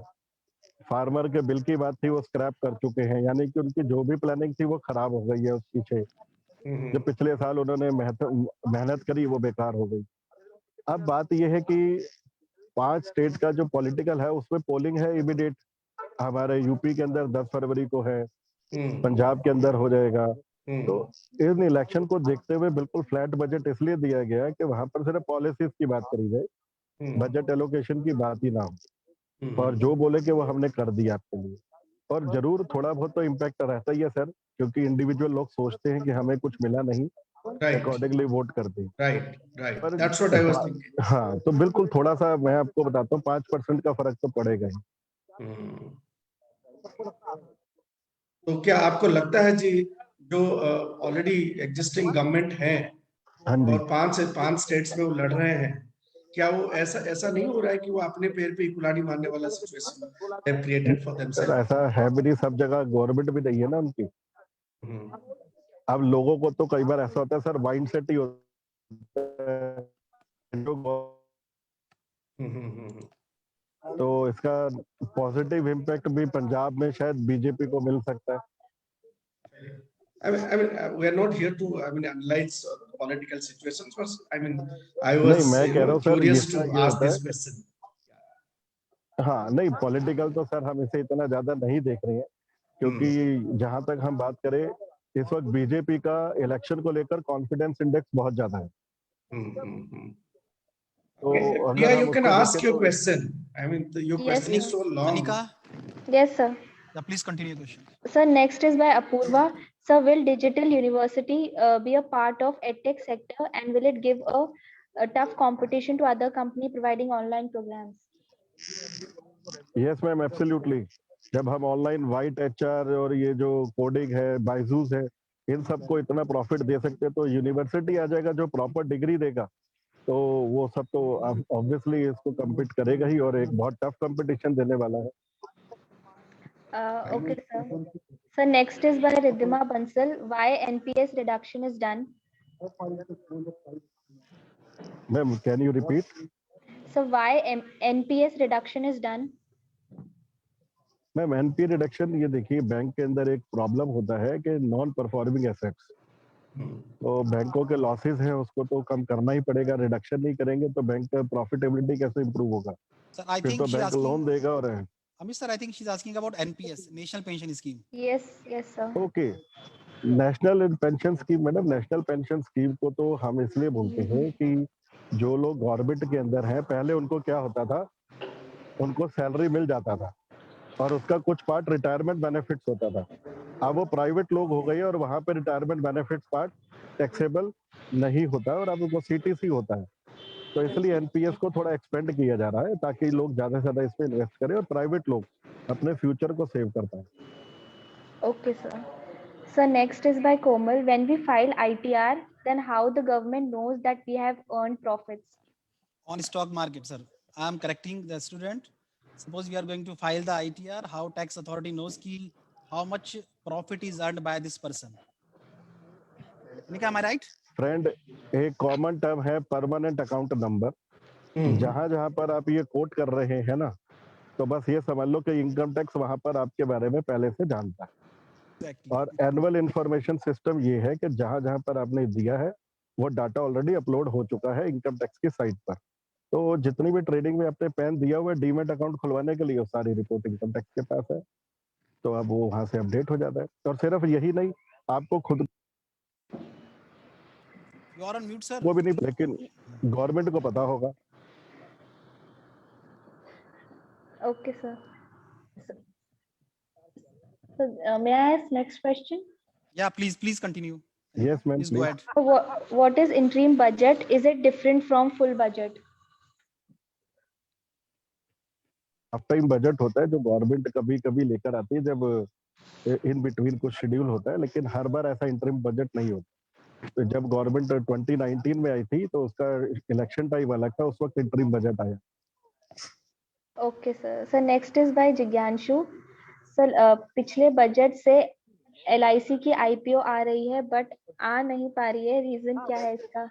फार्मर के बिल की बात थी वो स्क्रैप कर चुके हैं, यानी कि उनकी जो भी प्लानिंग थी वो खराब हो गई है. उस पीछे जो पिछले साल उन्होंने मेहनत करी वो बेकार हो गई. अब बात यह है कि 5 स्टेट का जो पॉलिटिकल है उसमें पोलिंग है इमीडिएट. हमारे यूपी के अंदर 10 फरवरी को है, पंजाब के अंदर हो जाएगा. तो इन इलेक्शन को देखते हुए बिल्कुल फ्लैट बजट इसलिए दिया गया है कि वहां पर सिर्फ पॉलिसीज की बात करी जाए, बजट एलोकेशन की बात ही ना हो, और जो बोले कि वो हमने कर दिया आपके लिए. और जरूर थोड़ा बहुत तो इम्पैक्ट रहता ही है सर, क्योंकि इंडिविजुअल लोग सोचते हैं कि हमें कुछ मिला नहीं, अकॉर्डिंगली वोट करते हैं. Right, that's what I was thinking. हाँ, तो बिल्कुल थोड़ा सा मैं आपको बताता हूँ 5% का फर्क तो पड़ेगा ही. तो क्या आपको लगता है जी, जो ऑलरेडी एग्जिस्टिंग गवर्नमेंट है और 5 स्टेट्स में वो लड़ रहे हैं, क्या वो ऐसा नहीं हो रहा है कि वो अपने पैर पे कुल्हाड़ी मारने वाला सिचुएशन है क्रिएटेड फॉर देमसेल्फ? ऐसा है भी नहीं, सब जगह गवर्नमेंट भी नहीं है ना उनकी. अब लोगों को तो कई बार ऐसा होता है सर, माइंड सेट ही होता है. तो इसका पॉजिटिव इम्पैक्ट भी पंजाब में शायद बीजेपी को मिल सकता है. I mean, we are not here to, analyze political situations. But I was curious to ask this question. हाँ नहीं, पॉलिटिकल तो सर हम इसे इतना ज्यादा नहीं देख रहे हैं, क्योंकि जहां तक हम बात करें इस वक्त बीजेपी का इलेक्शन को लेकर कॉन्फिडेंस इंडेक्स बहुत ज्यादा है। तो अगर Yeah, हम you can उसको ask देखें your तो question. I mean, your Yes, question is sir. so long. Kanika, Yes, sir. yeah, please continue the question. Sir, next is by Apurva. Sir, will digital university be a part of edtech sector, and will it give a tough competition to other company providing online programs? Yes ma'am, absolutely. जब हम online white HR और ये जो coding है, बायजूस है, इन सबको इतना profit दे सकते हैं, तो यूनिवर्सिटी आ जाएगा जो प्रॉपर डिग्री देगा, तो वो सब तो ऑब्वियसली इसको कम्पीट करेगा ही, और एक बहुत टफ कंपटीशन देने वाला है। Okay, sir. So next is by Riddhima Bansal. Why NPS reduction is done? Ma'am can you repeat? So why NPS reduction is done? Ma'am NP reduction, ये देखिए बैंक के अंदर एक प्रॉब्लम होता है कि नॉन परफॉर्मिंग एसेट्स, तो बैंकों के लॉसेस हैं उसको तो कम करना ही पड़ेगा। रिडक्शन नहीं करेंगे तो बैंक का प्रॉफिटेबिलिटी कैसे इंप्रूव होगा? Sir, I फिर think तो she's बैंक लोन देगा। और Amit sir, I think she's asking about NPS, National Pension Scheme. Yes, yes, sir. Okay, national pension scheme, madam national pension scheme को तो हम इसलिए बोलते हैं कि जो लोग गवर्नमेंट के अंदर हैं, पहले उनको क्या होता था, उनको सैलरी मिल जाता था और उसका कुछ पार्ट रिटायरमेंट बेनिफिट्स होता था। अब वो प्राइवेट लोग हो गए और वहां पे रिटायरमेंट बेनिफिट्स पार्ट टैक्सेबल नहीं होता और अब वो सीटीसी होता है। तो इसलिए एनपीएस को थोड़ा एक्सपेंड किया जा रहा है ताकि लोग ज्यादा से ज्यादा इसमें इन्वेस्ट करें और प्राइवेट लोग अपने फ्यूचर को सेव कर पाए। Okay, sir. So next is by Komal. When we file ITR, then how the government knows that we have earned profits? On stock market, sir. I am correcting the student. Suppose we are going to file the ITR, how tax authority knows ki how much profit is earned by this person? Kanika, am I right? Friend, एक common term है permanent account number. जहां जहां पर आप ये coat कर रहे हैं ना, तो बस ये समझ लो कि इनकम टैक्स वहां पर आपके बारे में पहले से जानता है। Exactly. और एनुअल इंफॉर्मेशन सिस्टम ये है कि जहां जहां पर आपने दिया है वो डाटा ऑलरेडी अपलोड हो चुका है इनकम टैक्स की साइट पर। तो जितनी भी ट्रेडिंग में आपने पैन दिया हुआ है डीमेट अकाउंट खुलवाने के लिए, वो सारी रिपोर्ट इनकम टैक्स के पास है, तो अब वो वहां से अपडेट हो जाता है। और सिर्फ यही नहीं, आपको खुद You are on mute, sir. वो भी नहीं, लेकिन गवर्नमेंट को पता होगा। Okay, sir. So may I ask next question? Yeah, please continue. Yes ma'am, Please go ahead. What is interim budget? Is it different from full budget? Half time budget होता है जो गवर्नमेंट कभी कभी लेकर आती है जब इन बिटवीन कुछ शेड्यूल होता है, लेकिन हर बार ऐसा इंटरिम बजट नहीं होता। तो जब गवर्नमेंट 2019 में आई थी तो उसका इलेक्शन टाइम अलग था, उस वक्त इंटरिम बजट आया। Okay, sir. So next is by Jigyanshu. Sir, पिछले बजट से LIC की IPO आ रही है बट आ नहीं पा रही है, रीजन क्या है इसका?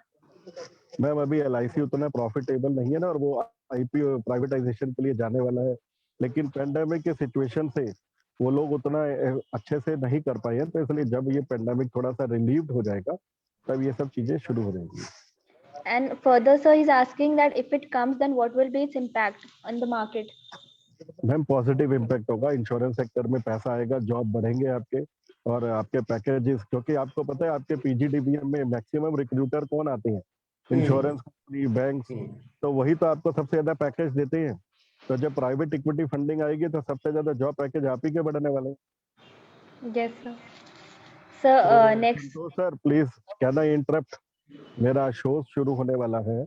मैम अभी LIC उतना प्रॉफिटेबल नहीं है ना, और वो आईपीओ प्राइवेटाइजेशन के लिए जाने वाला है, लेकिन पेंडेमिक के सिचुएशन से वो लोग उतना अच्छे से नहीं कर पाए हैं, तो इसलिए जब ये पेंडेमिक थोड़ा सा रिलीव्ड हो जाएगा तब ये सब चीजें शुरू हो जाएंगी। And further, sir, he's asking that if it comes, then what will be its impact on the market? Ma'am positive impact होगा, इंश्योरेंस सेक्टर में पैसा आएगा, जॉब बढ़ेंगे आपके, और आपके पैकेजेस, क्योंकि आपको पता है आपके पीजीडीबीएम में मैक्सिमम रिक्रूटर कौन आते हैं, इंश्योरेंस कंपनी, बैंक, तो वही तो आपको सबसे ज्यादा पैकेज देते हैं। तो जब प्राइवेट इक्विटी फंडिंग आएगी तो सबसे ज्यादा जॉब पैकेज आप ही के बढ़ने वाले हैं। Yes, sir. Sir, next. तो sir please can I interrupt, मेरा शो शुरू होने वाला है।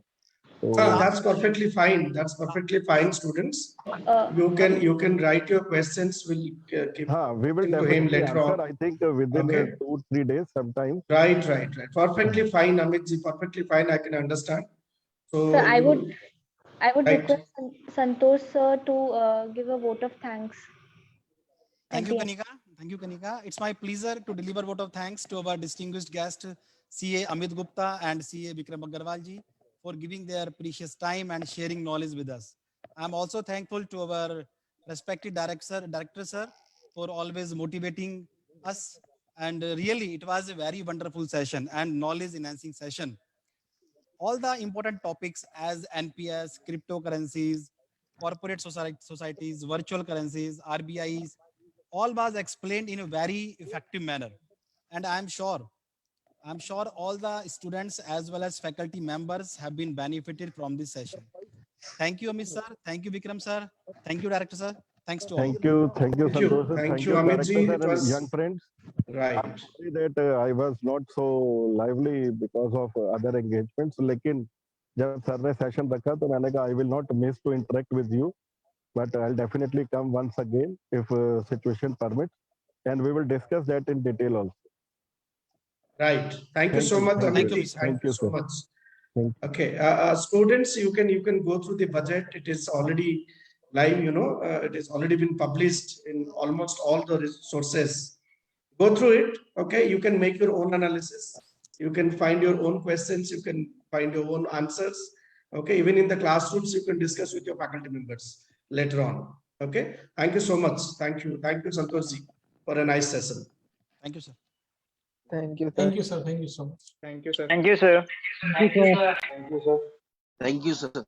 That's perfectly fine. That's perfectly fine, students. You can write your questions. We'll give we will to him definitely later answer. on. I think within 2-3 days sometime. Right. Perfectly fine, Amit ji. Perfectly fine. I can understand. So Sir, I would right. request Santosh sir to give a vote of thanks. Thank you, Kanika. Thank you, Kanika. It's my pleasure to deliver vote of thanks to our distinguished guest, CA Amit Gupta and CA Bikram Agarwal ji, for giving their precious time and sharing knowledge with us. I'm also thankful to our respected director sir, for always motivating us. And really, it was a very wonderful session and knowledge enhancing session. All the important topics as NPS, cryptocurrencies, corporate societies, virtual currencies, RBIs, all was explained in a very effective manner. And I'm sure all the students as well as faculty members have been benefited from this session. Thank you, Amit sir. Thank you, Bikram sir. Thank you, Director sir. Thanks to all. Thank you, Santosh. Thank you, Director Amitji. sir It and was young friends. right. I'm sorry that I was not so lively because of other engagements. लेकिन जब sir ने session रखा तो मैंने कहा I will not miss to interact with you, but I'll definitely come once again if situation permits, and we will discuss that in detail also. Right. Thank you so much, Thank you, Amitji. Mr. Thank you so sir. much. Thank you. Okay, students, you can go through the budget. It is already live. It has already been published in almost all the resources. Go through it. Okay, you can make your own analysis. You can find your own questions. You can find your own answers. Okay, even in the classrooms, you can discuss with your faculty members later on. Okay, thank you so much. Thank you, Santosh ji, for a nice session. Thank you, sir. Thank you, sir. Thank you so much. Thank you, sir. Thank you, sir. Thank you, sir. Thank you, sir. Thank you, sir.